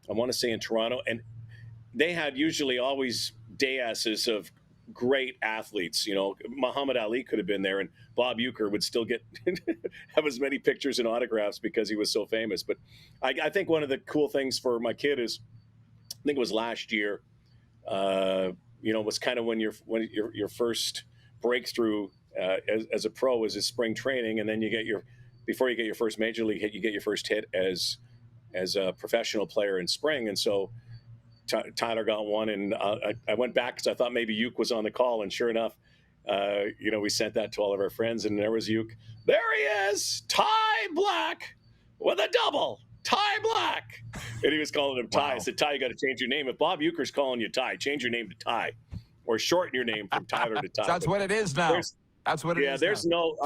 I want to say in Toronto. And they had usually always dayasses of great athletes. You know, Muhammad Ali could have been there, and Bob Uecker would still get have as many pictures and autographs because he was so famous. But I think one of the cool things for my kid is, I think it was last year, you know, was kind of when your first breakthrough as a pro is spring training, and then before you get your first major league hit, you get your first hit as a professional player in spring. And so Tyler got one, and I went back because I thought maybe Uke was on the call, and sure enough, you know, we sent that to all of our friends, and there was Uke. There he is, Ty Black with a double, Ty Black, and he was calling him Ty. I said, Ty, you got to change your name. If Bob Uecker's calling you Ty, change your name to Ty, or shorten your name from Tyler to Ty. That's what it is now. That's what it is. Yeah, there's no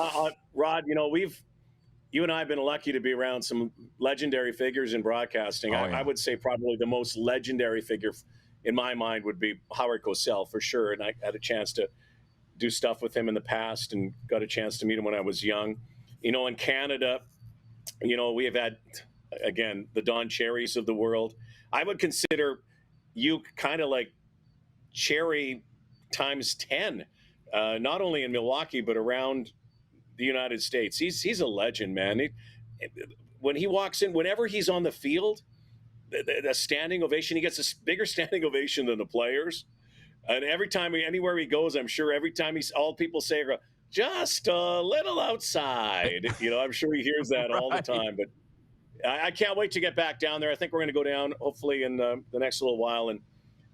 Rod. You know, you and I have been lucky to be around some legendary figures in broadcasting. I would say probably the most legendary figure in my mind would be Howard Cosell, for sure. And I had a chance to do stuff with him in the past, and got a chance to meet him when I was young. You know, in Canada, you know, we have had, again, the Don Cherries of the world. I would consider you kind of like Cherry times 10, not only in Milwaukee, but around the United States. He's a legend, man. When he walks in, whenever he's on the field, the standing ovation, he gets a bigger standing ovation than the players. And every time anywhere he goes, I'm sure every time all people say, just a little outside. You know, I'm sure he hears that all the time. But I can't wait to get back down there. I think we're going to go down hopefully in the next little while and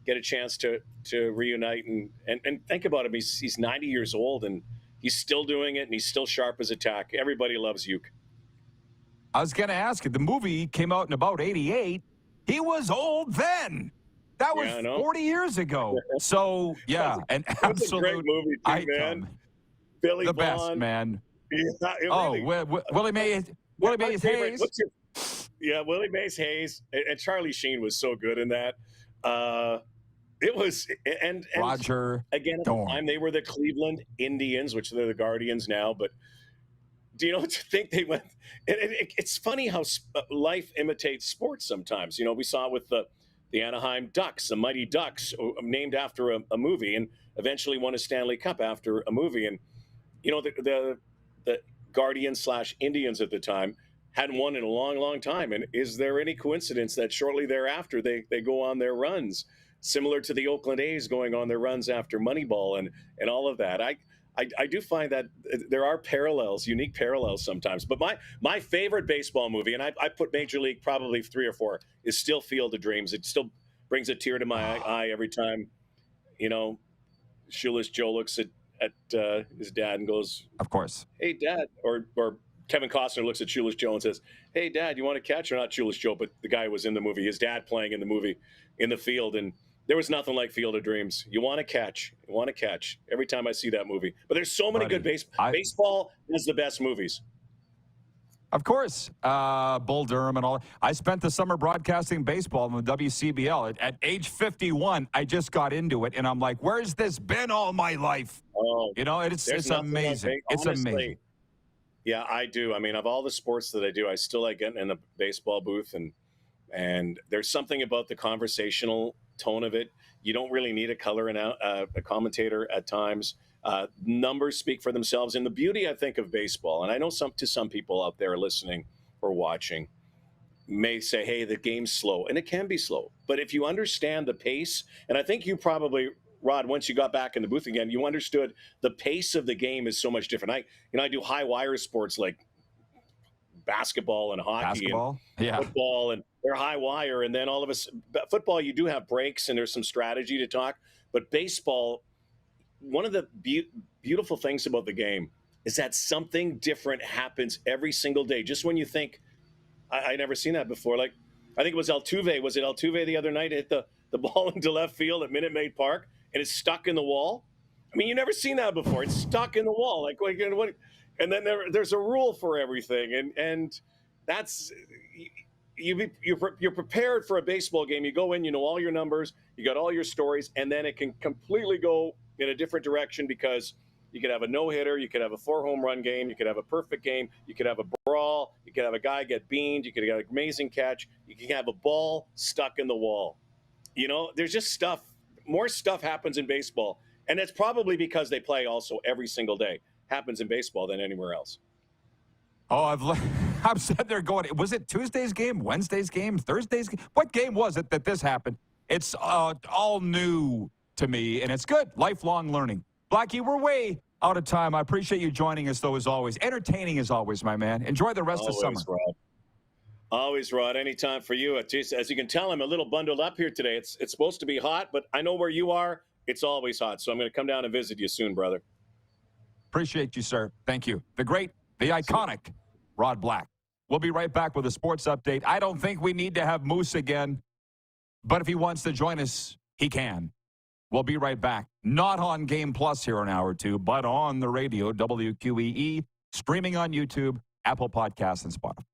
get a chance to reunite and think about him. He's 90 years old, and he's still doing it, and he's still sharp as a tack. Everybody loves Uke. I was going to ask you, the movie came out in about 88. He was old then. That was 40 years ago. So, yeah, an absolute great movie, too, icon. Man. Billy the Bond. best, man. Yeah, Willie Mays Hayes. Willie Mays Hayes. And Charlie Sheen was so good in that. It was, and Roger. Again, at the time, they were the Cleveland Indians, which they're the Guardians now. But do you know what to think they went? It's funny how life imitates sports sometimes. You know, we saw it with the Anaheim Ducks, the Mighty Ducks, named after a movie, and eventually won a Stanley Cup after a movie. And you know, the Guardians / Indians at the time hadn't won in a long, long time. And is there any coincidence that shortly thereafter they go on their runs, similar to the Oakland A's going on their runs after Moneyball and all of that? I do find that there are parallels, unique parallels sometimes. But my favorite baseball movie, and I put Major League probably 3 or 4, is still Field of Dreams. It still brings a tear to my eye every time, you know, Shoeless Joe looks at his dad and goes, "Of course, hey, Dad," or Kevin Costner looks at Shoeless Joe and says, "Hey, Dad, you want to catch?" Or not Shoeless Joe, but the guy who was in the movie, his dad playing in the movie in the field. And there was nothing like Field of Dreams. You want to catch. You want to catch. Every time I see that movie. But there's so many good baseball is the best movies. Of course, Bull Durham and all. I spent the summer broadcasting baseball in the WCBL. At age 51, I just got into it, and I'm like, where's this been all my life? Oh, you know, it's amazing. It's amazing. Yeah, I do. I mean, of all the sports that I do, I still like getting in a baseball booth, and there's something about the conversational tone of it. You don't really need a color and a commentator at times. Numbers speak for themselves. And the beauty, I think, of baseball, and I know some people out there listening or watching may say, hey, the game's slow, and it can be slow. But if you understand the pace, and I think you probably, Rod, once you got back in the booth again, you understood the pace of the game is so much different. I do high wire sports like basketball and hockey and football, and they're high wire. And then all of us, football, you do have breaks and there's some strategy to talk. But baseball, one of the beautiful things about the game is that something different happens every single day. Just when you think, I never seen that before. Like, I think it was Altuve. Was it Altuve the other night hit the ball into left field at Minute Maid Park and it's stuck in the wall? I mean, you never seen that before. It's stuck in the wall. Like what? And then there's a rule for everything, and that's you're prepared for a baseball game. You go in, you know all your numbers, you got all your stories, and then it can completely go in a different direction because you could have a no-hitter, you could have a 4-home run game, you could have a perfect game, you could have a brawl, you could have a guy get beamed, you could have an amazing catch, you can have a ball stuck in the wall. You know, there's just more stuff happens in baseball, and it's probably because they play also every single day. Happens in baseball than anywhere else. Oh, I'm sitting there going, was it Tuesday's game, Wednesday's game, Thursday's game? What game was it that this happened? It's all new to me, and it's good. Lifelong learning. Blackie, we're way out of time. I appreciate you joining us, though, as always. Entertaining as always, my man. Enjoy the rest of summer. Rod. Always, Rod. Anytime for you. As you can tell, I'm a little bundled up here today. It's supposed to be hot, but I know where you are. It's always hot, so I'm going to come down and visit you soon, brother. Appreciate you, sir. Thank you. The great, the iconic Rod Black. We'll be right back with a sports update. I don't think we need to have Moose again, but if he wants to join us, he can. We'll be right back. Not on Game Plus here in an hour or two, but on the radio, WQEE, streaming on YouTube, Apple Podcasts, and Spotify.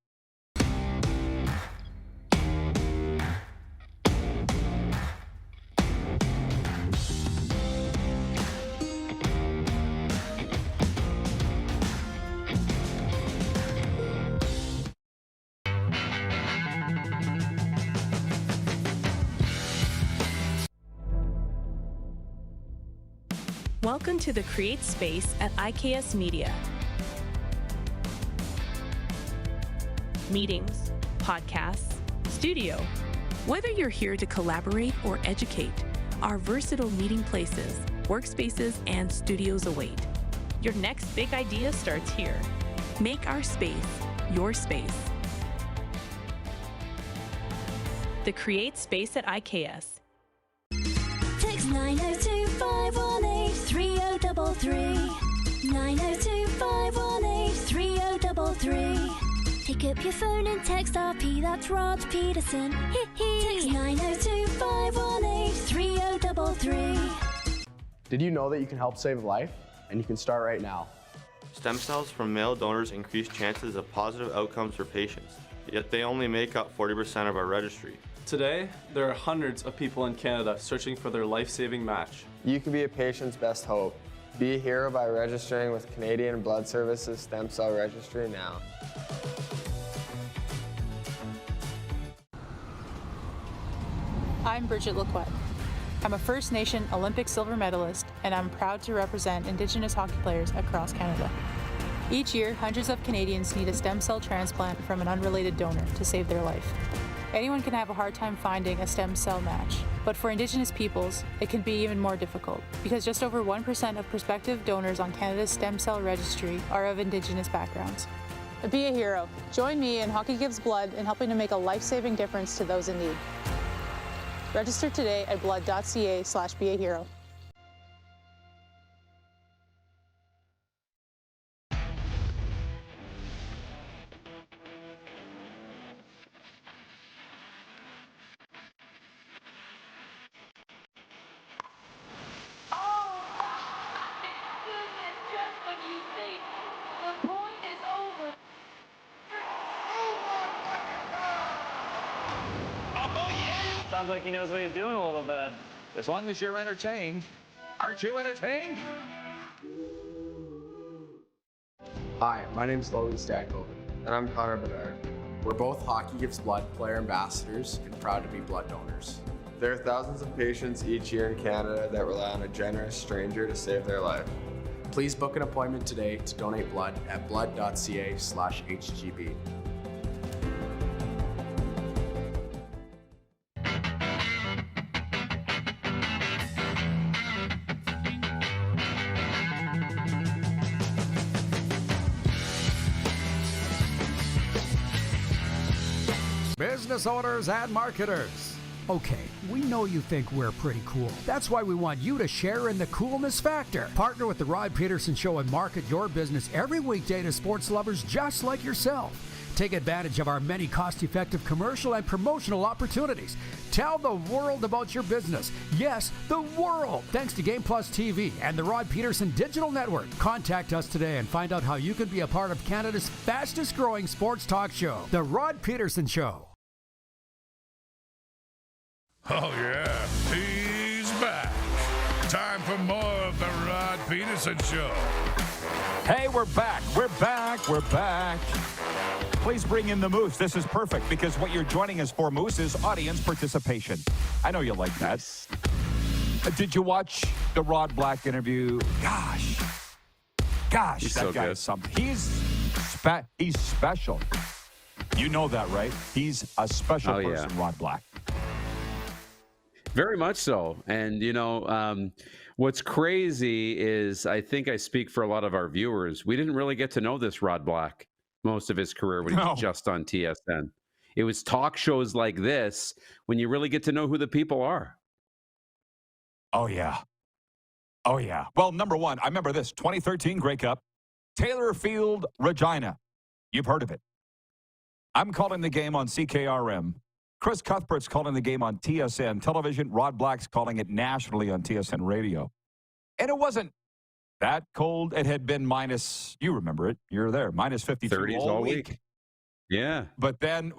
Welcome to the Create Space at IKS Media. Meetings, podcasts, studio. Whether you're here to collaborate or educate, our versatile meeting places, workspaces, and studios await. Your next big idea starts here. Make our space your space. The Create Space at IKS. Text 902-518-3033. 902-518-3033. Pick up your phone and text RP, that's Rod Pedersen. Text 902-518-3033. Did you know that you can help save a life? And you can start right now. Stem cells from male donors increase chances of positive outcomes for patients, yet they only make up 40% of our registry. Today, there are hundreds of people in Canada searching for their life-saving match. You can be a patient's best hope. Be a hero by registering with Canadian Blood Services Stem Cell Registry now. I'm Bridget Lacquette. I'm a First Nation Olympic silver medalist, and I'm proud to represent Indigenous hockey players across Canada. Each year, hundreds of Canadians need a stem cell transplant from an unrelated donor to save their life. Anyone can have a hard time finding a stem cell match, but for Indigenous peoples, it can be even more difficult because just over 1% of prospective donors on Canada's stem cell registry are of Indigenous backgrounds. Be a hero. Join me in Hockey Gives Blood in helping to make a life-saving difference to those in need. Register today at blood.ca/beahero. The point is over. Sounds like he knows what he's doing a little bit. As long as you're entertained. Aren't you entertained? Hi, my name's Logan Stankoven. And I'm Connor Bedard. We're both Hockey Gives Blood player ambassadors and proud to be blood donors. There are thousands of patients each year in Canada that rely on a generous stranger to save their life. Please book an appointment today to donate blood at blood.ca/HGB. Business owners and marketers. Okay, we know you think we're pretty cool. That's why we want you to share in the coolness factor. Partner with the Rod Pedersen Show and market your business every weekday to sports lovers just like yourself. Take advantage of our many cost-effective commercial and promotional opportunities. Tell the world about your business. Yes, the world. Thanks to Game Plus TV and the Rod Pedersen Digital Network. Contact us today and find out how you can be a part of Canada's fastest-growing sports talk show, The Rod Pedersen Show. Oh, yeah, he's back. Time for more of the Rod Pedersen Show. Hey, we're back. We're back. We're back. Please bring in the Moose. This is perfect because what you're joining us for, Moose, is audience participation. I know you like that. Did you watch the Rod Black interview? Gosh, He's that so guy good. is something. He's special. You know that, right? He's a special person, Rod Black. Very much so. And, what's crazy is I think I speak for a lot of our viewers. We didn't really get to know this Rod Black most of his career when he was just on TSN. It was talk shows like this when you really get to know who the people are. Oh, yeah. Well, number one, I remember this 2013 Grey Cup, Taylor Field, Regina. You've heard of it. I'm calling the game on CKRM. Chris Cuthbert's calling the game on TSN television. Rod Black's calling it nationally on TSN radio. And it wasn't that cold. It had been minus, you remember it. You're there. Minus 52 30s all week. Yeah. But then,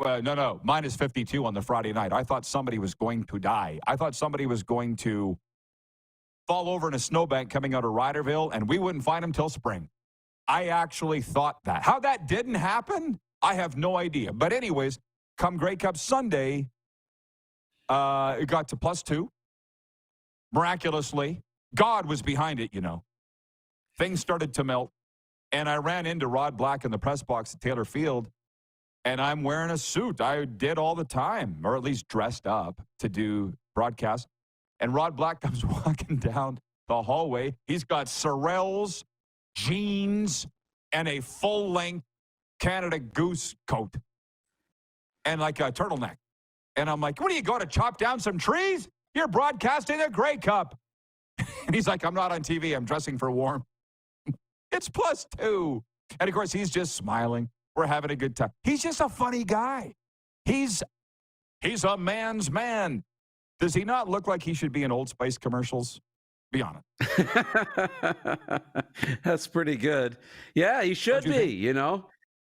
minus 52 on the Friday night. I thought somebody was going to die. I thought somebody was going to fall over in a snowbank coming out of Ryderville, and we wouldn't find him till spring. I actually thought that. How that didn't happen, I have no idea. But anyways, come Grey Cup Sunday, it got to +2. Miraculously, God was behind it, Things started to melt, and I ran into Rod Black in the press box at Taylor Field, and I'm wearing a suit. I did all the time, or at least dressed up to do broadcast. And Rod Black comes walking down the hallway. He's got Sorels, jeans, and a full-length Canada Goose coat. And like a turtleneck. And I'm like, what are you going to chop down some trees? You're broadcasting a Grey Cup. And he's like, I'm not on TV. I'm dressing for warm. It's +2. And of course, he's just smiling. We're having a good time. He's just a funny guy. He's a man's man. Does he not look like he should be in Old Spice commercials? Be honest. That's pretty good. Yeah, he should be,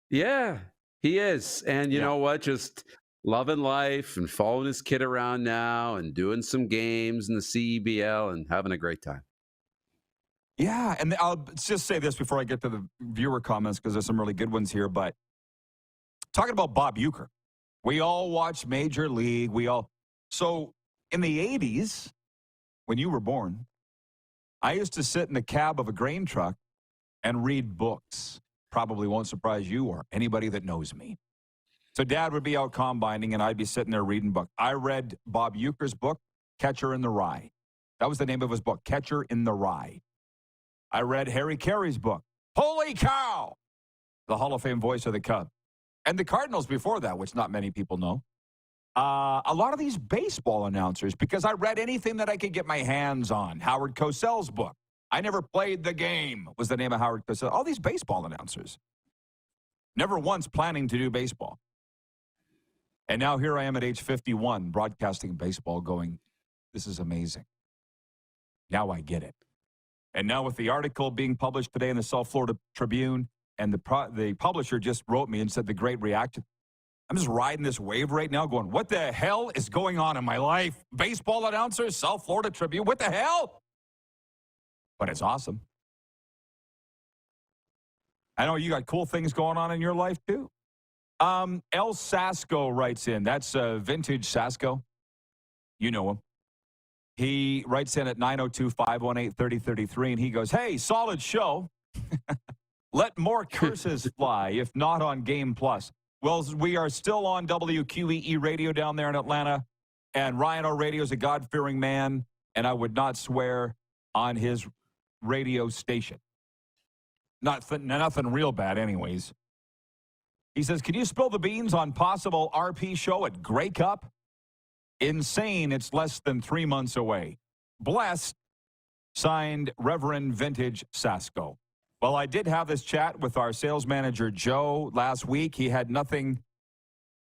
Yeah. He is. And you know what? Just loving life and following his kid around now and doing some games in the CEBL and having a great time. Yeah. And I'll just say this before I get to the viewer comments because there's some really good ones here. But talking about Bob Uecker, we all watch Major League. So in the 80s, when you were born, I used to sit in the cab of a grain truck and read books. Probably won't surprise you or anybody that knows me. So Dad would be out combining, and I'd be sitting there reading books. I read Bob Uecker's book, Catcher in the Rye. That was the name of his book, Catcher in the Rye. I read Harry Carey's book, Holy Cow, the Hall of Fame voice of the Cubs. And the Cardinals before that, which not many people know. A lot of these baseball announcers, because I read anything that I could get my hands on. Howard Cosell's book. I Never Played the Game was the name of Howard Cosell. All these baseball announcers. Never once planning to do baseball. And now here I am at age 51 broadcasting baseball going, this is amazing. Now I get it. And now with the article being published today in the South Florida Tribune, and the publisher just wrote me and said the great reaction. I'm just riding this wave right now going, what the hell is going on in my life? Baseball announcer, South Florida Tribune, what the hell? But it's awesome. I know you got cool things going on in your life too. El Sasco writes in. That's Vintage Sasco. You know him. He writes in at 902-518-3033, and he goes, hey, solid show. Let more curses fly, if not on Game Plus. Well, we are still on WQEE radio down there in Atlanta, and Ryan O'Radio is a God-fearing man, and I would not swear on his radio station. Nothing real bad anyways. He says, can you spill the beans on possible RP show at Grey Cup? Insane, it's less than 3 months away. Blessed, signed Reverend Vintage Sasco. Well, I did have this chat with our sales manager, Joe, last week. He had nothing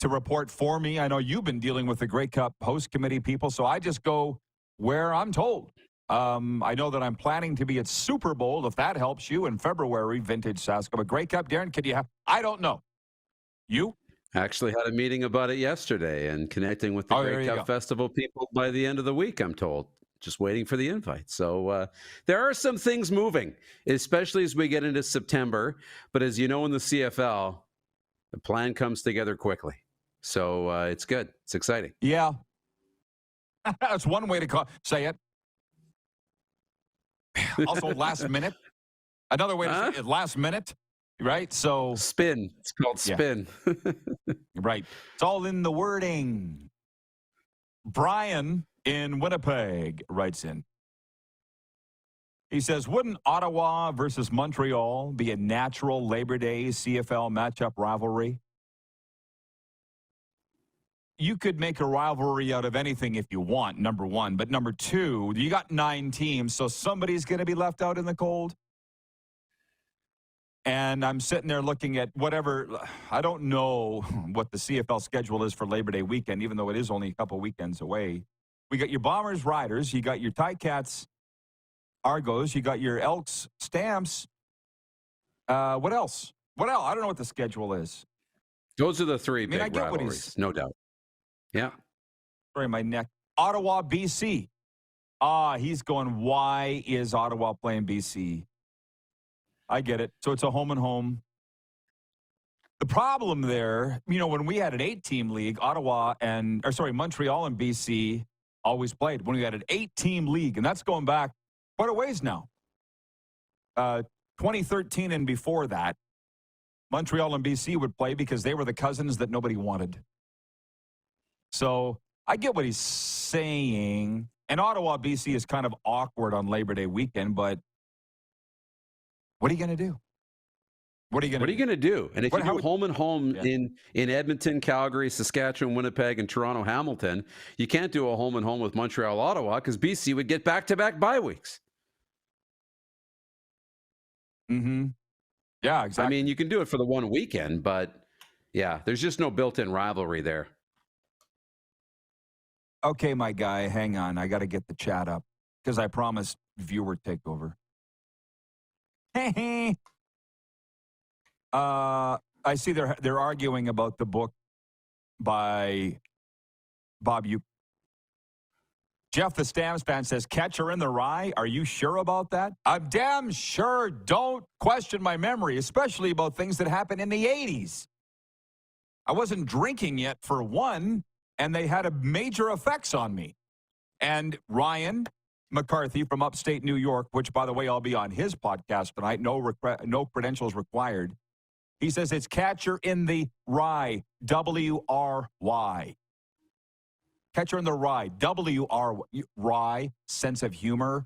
to report for me. I know you've been dealing with the Grey Cup host committee people, so I just go where I'm told. I know that I'm planning to be at Super Bowl, if that helps you, in February, Vintage Sasco. But Grey Cup, Darren, could you have? I don't know. You? Actually had a meeting about it yesterday and connecting with the Grey Cup Festival people by the end of the week, I'm told. Just waiting for the invite. So there are some things moving, especially as we get into September. But as you know, in the CFL, the plan comes together quickly. So it's good. It's exciting. Yeah. That's one way to say it. Also, last minute. Another way to say it, last minute. Right? So spin. It's called spin. Right. It's all in the wording. Brian in Winnipeg writes in. He says, wouldn't Ottawa versus Montreal be a natural Labor Day CFL matchup rivalry? You could make a rivalry out of anything if you want, number one. But number two, you got 9 teams, so somebody's going to be left out in the cold. And I'm sitting there looking at whatever, I don't know what the CFL schedule is for Labor Day weekend, even though it is only a couple weekends away. We got your Bombers, Riders, you got your Ticats, Argos, you got your Elks, Stamps. What else? I don't know what the schedule is. Those are the three big rivalries, no doubt. Yeah. Sorry, my neck. Ottawa, BC. He's going, why is Ottawa playing BC? I get it. So it's a home and home. The problem there, when we had an 8-team league, Montreal and BC always played. When we had an 8-team league, and that's going back quite a ways now. 2013 and before that, Montreal and BC would play because they were the cousins that nobody wanted. So I get what he's saying. And Ottawa, BC is kind of awkward on Labor Day weekend, but what are you going to do? What are you going to do? And if you do home and home in Edmonton, Calgary, Saskatchewan, Winnipeg, and Toronto, Hamilton, you can't do a home and home with Montreal, Ottawa, because BC would get back-to-back bye weeks. Mm-hmm. Yeah, exactly. I mean, you can do it for the one weekend, but yeah, there's just no built-in rivalry there. Okay, my guy, hang on. I got to get the chat up because I promised viewer takeover. Hey. I see they're arguing about the book by Bob Uecker. Jeff the Stamps fan says, Catcher in the Rye. Are you sure about that? I'm damn sure. Don't question my memory, especially about things that happened in the 80s. I wasn't drinking yet, for one, and they had a major effects on me. And Ryan McCarthy from upstate New York, which, by the way, I'll be on his podcast tonight. No credentials required. He says it's Catcher in the Rye, W-R-Y. Catcher in the Rye, W-R-Y, sense of humor,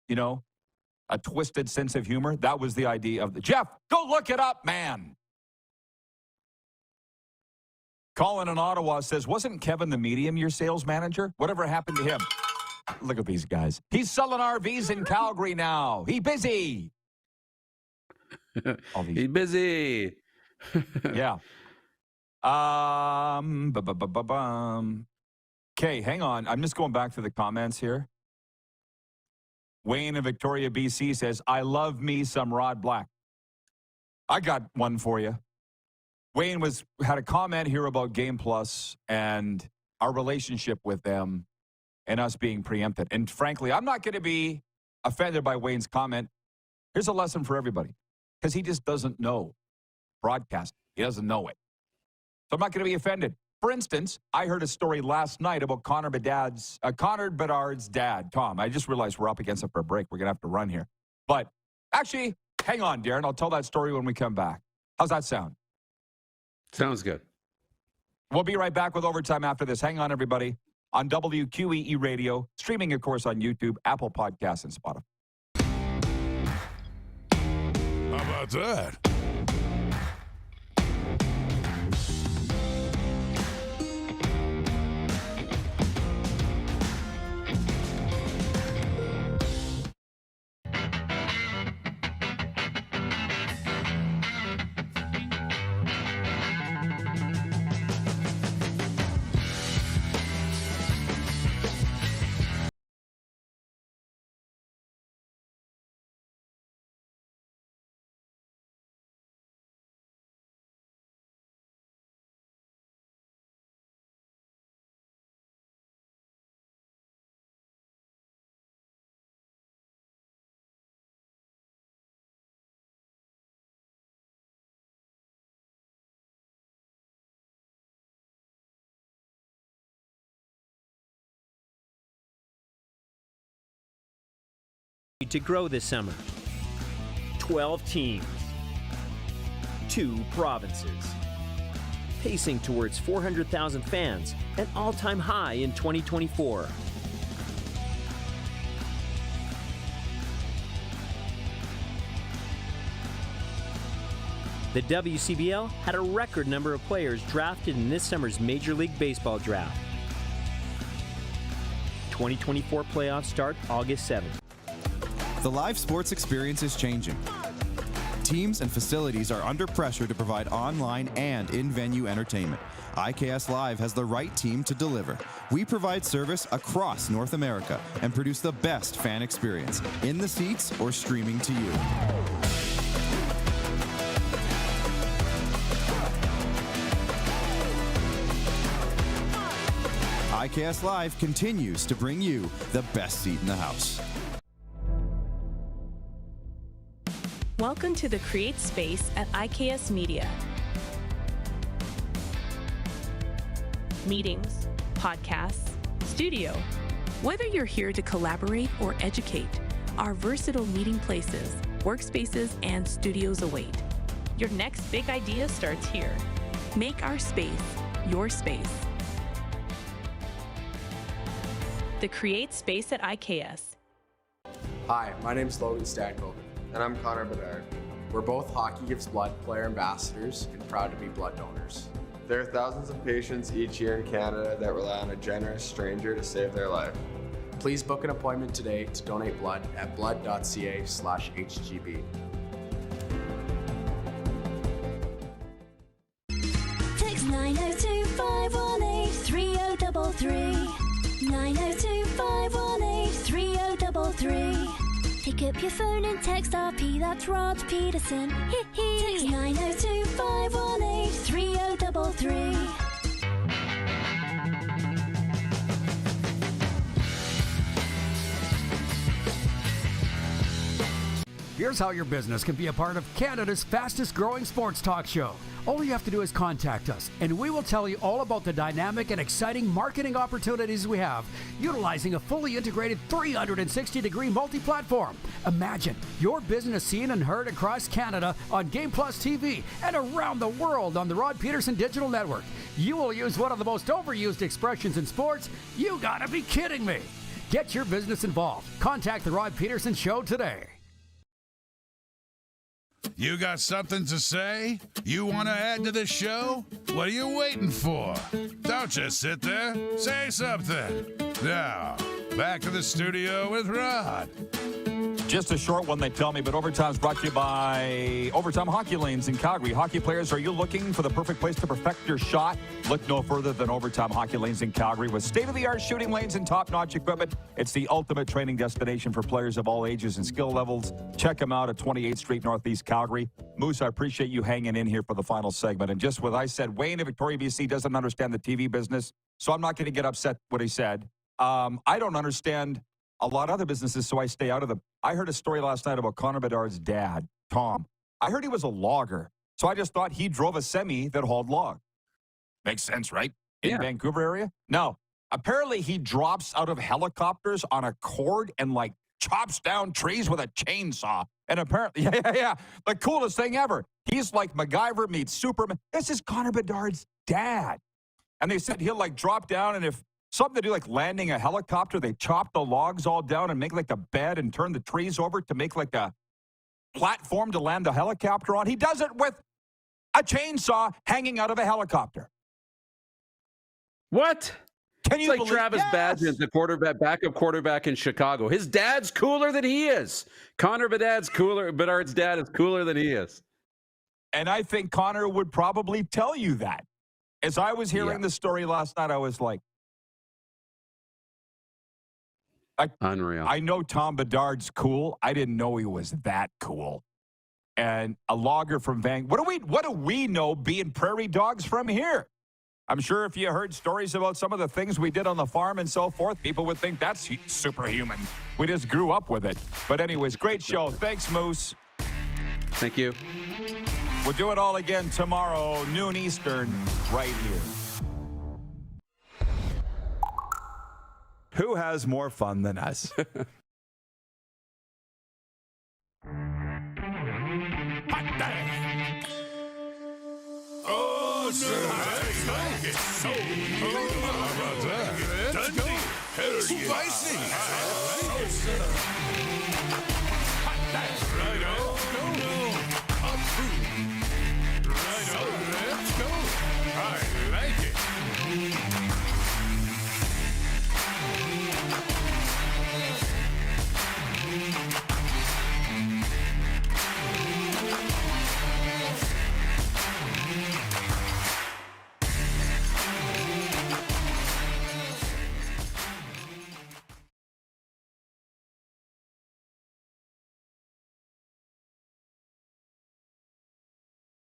a twisted sense of humor. That was the idea of the... Jeff, go look it up, man. Colin in Ottawa says, wasn't Kevin the Medium your sales manager? Whatever happened to him? Look at these guys. He's selling RVs in Calgary now. He busy. He's busy. Yeah. Okay, hang on. I'm just going back to the comments here. Wayne in Victoria, BC says, I love me some Rod Black. I got one for you. Wayne had a comment here about Game Plus and our relationship with them and us being preempted. And frankly, I'm not going to be offended by Wayne's comment. Here's a lesson for everybody, because he just doesn't know broadcasting. He doesn't know it. So I'm not going to be offended. For instance, I heard a story last night about Connor Bedard's dad, Tom. I just realized we're up against it for a break. We're going to have to run here. But actually, hang on, Darren. I'll tell that story when we come back. How's that sound? Sounds good. We'll be right back with Overtime after this. Hang on, everybody. On WQEE Radio, streaming, of course, on YouTube, Apple Podcasts, and Spotify. How about that? To grow this summer. 12 teams, 2 provinces, pacing towards 400,000 fans, an all-time high in 2024. The WCBL had a record number of players drafted in this summer's Major League Baseball draft. 2024 playoffs start August 7th. The live sports experience is changing. Teams and facilities are under pressure to provide online and in-venue entertainment. IKS Live has the right team to deliver. We provide service across North America and produce the best fan experience, in the seats or streaming to you. IKS Live continues to bring you the best seat in the house. Welcome to the Create Space at IKS Media. Meetings, podcasts, studio. Whether you're here to collaborate or educate, our versatile meeting places, workspaces, and studios await. Your next big idea starts here. Make our space your space. The Create Space at IKS. Hi, my name's Logan Stankoven. And I'm Connor Bedard. We're both Hockey Gives Blood player ambassadors and proud to be blood donors. There are thousands of patients each year in Canada that rely on a generous stranger to save their life. Please book an appointment today to donate blood at blood.ca/HGB. Text 902-518-3033. 902-518-3033. Pick up your phone and text RP, that's Rod Pedersen. Text 902-518-3033. Here's how your business can be a part of Canada's fastest growing sports talk show. All you have to do is contact us, and we will tell you all about the dynamic and exciting marketing opportunities we have, utilizing a fully integrated 360-degree multi-platform. Imagine your business seen and heard across Canada on Game Plus TV and around the world on the Rod Pedersen Digital Network. You will use one of the most overused expressions in sports. You gotta be kidding me. Get your business involved. Contact the Rod Pedersen Show today. You got something to say? You want to add to the show? What are you waiting for? Don't just sit there. Say something. Now, back to the studio with Rod. Just a short one, they tell me, but Overtime's brought to you by Overtime Hockey Lanes in Calgary. Hockey players, are you looking for the perfect place to perfect your shot? Look no further than Overtime Hockey Lanes in Calgary. With state-of-the-art shooting lanes and top-notch equipment, it's the ultimate training destination for players of all ages and skill levels. Check them out at 28th Street, Northeast Calgary. Moose, I appreciate you hanging in here for the final segment. And just what I said, Wayne in Victoria, BC doesn't understand the TV business, so I'm not going to get upset what he said. I don't understand a lot of other businesses, so I stay out of them. I heard a story last night about Connor Bedard's dad, Tom. I heard he was a logger, so I just thought he drove a semi that hauled log. Makes sense, right? In Vancouver area? No. Apparently he drops out of helicopters on a cord and, like, chops down trees with a chainsaw. And apparently, the coolest thing ever. He's like MacGyver meets Superman. This is Connor Bedard's dad. And they said he'll, like, drop down, and if something to do like landing a helicopter, they chop the logs all down and make like a bed and turn the trees over to make like a platform to land the helicopter on. He does it with a chainsaw hanging out of a helicopter. What? Can you like Travis Badgett, the backup quarterback in Chicago. His dad's cooler than he is. Connor Bedard's dad is cooler than he is. And I think Connor would probably tell you that. As I was hearing the story last night, I was like, unreal. I know Tom Bedard's cool. I didn't know he was that cool. And a logger from Vancouver. What do we know being prairie dogs from here? I'm sure if you heard stories about some of the things we did on the farm and so forth, people would think that's superhuman. We just grew up with it. But anyways, great show. Thanks, Moose. Thank you. We'll do it all again tomorrow, noon Eastern, right here. Who has more fun than us? Oh, so how about that? Spicy.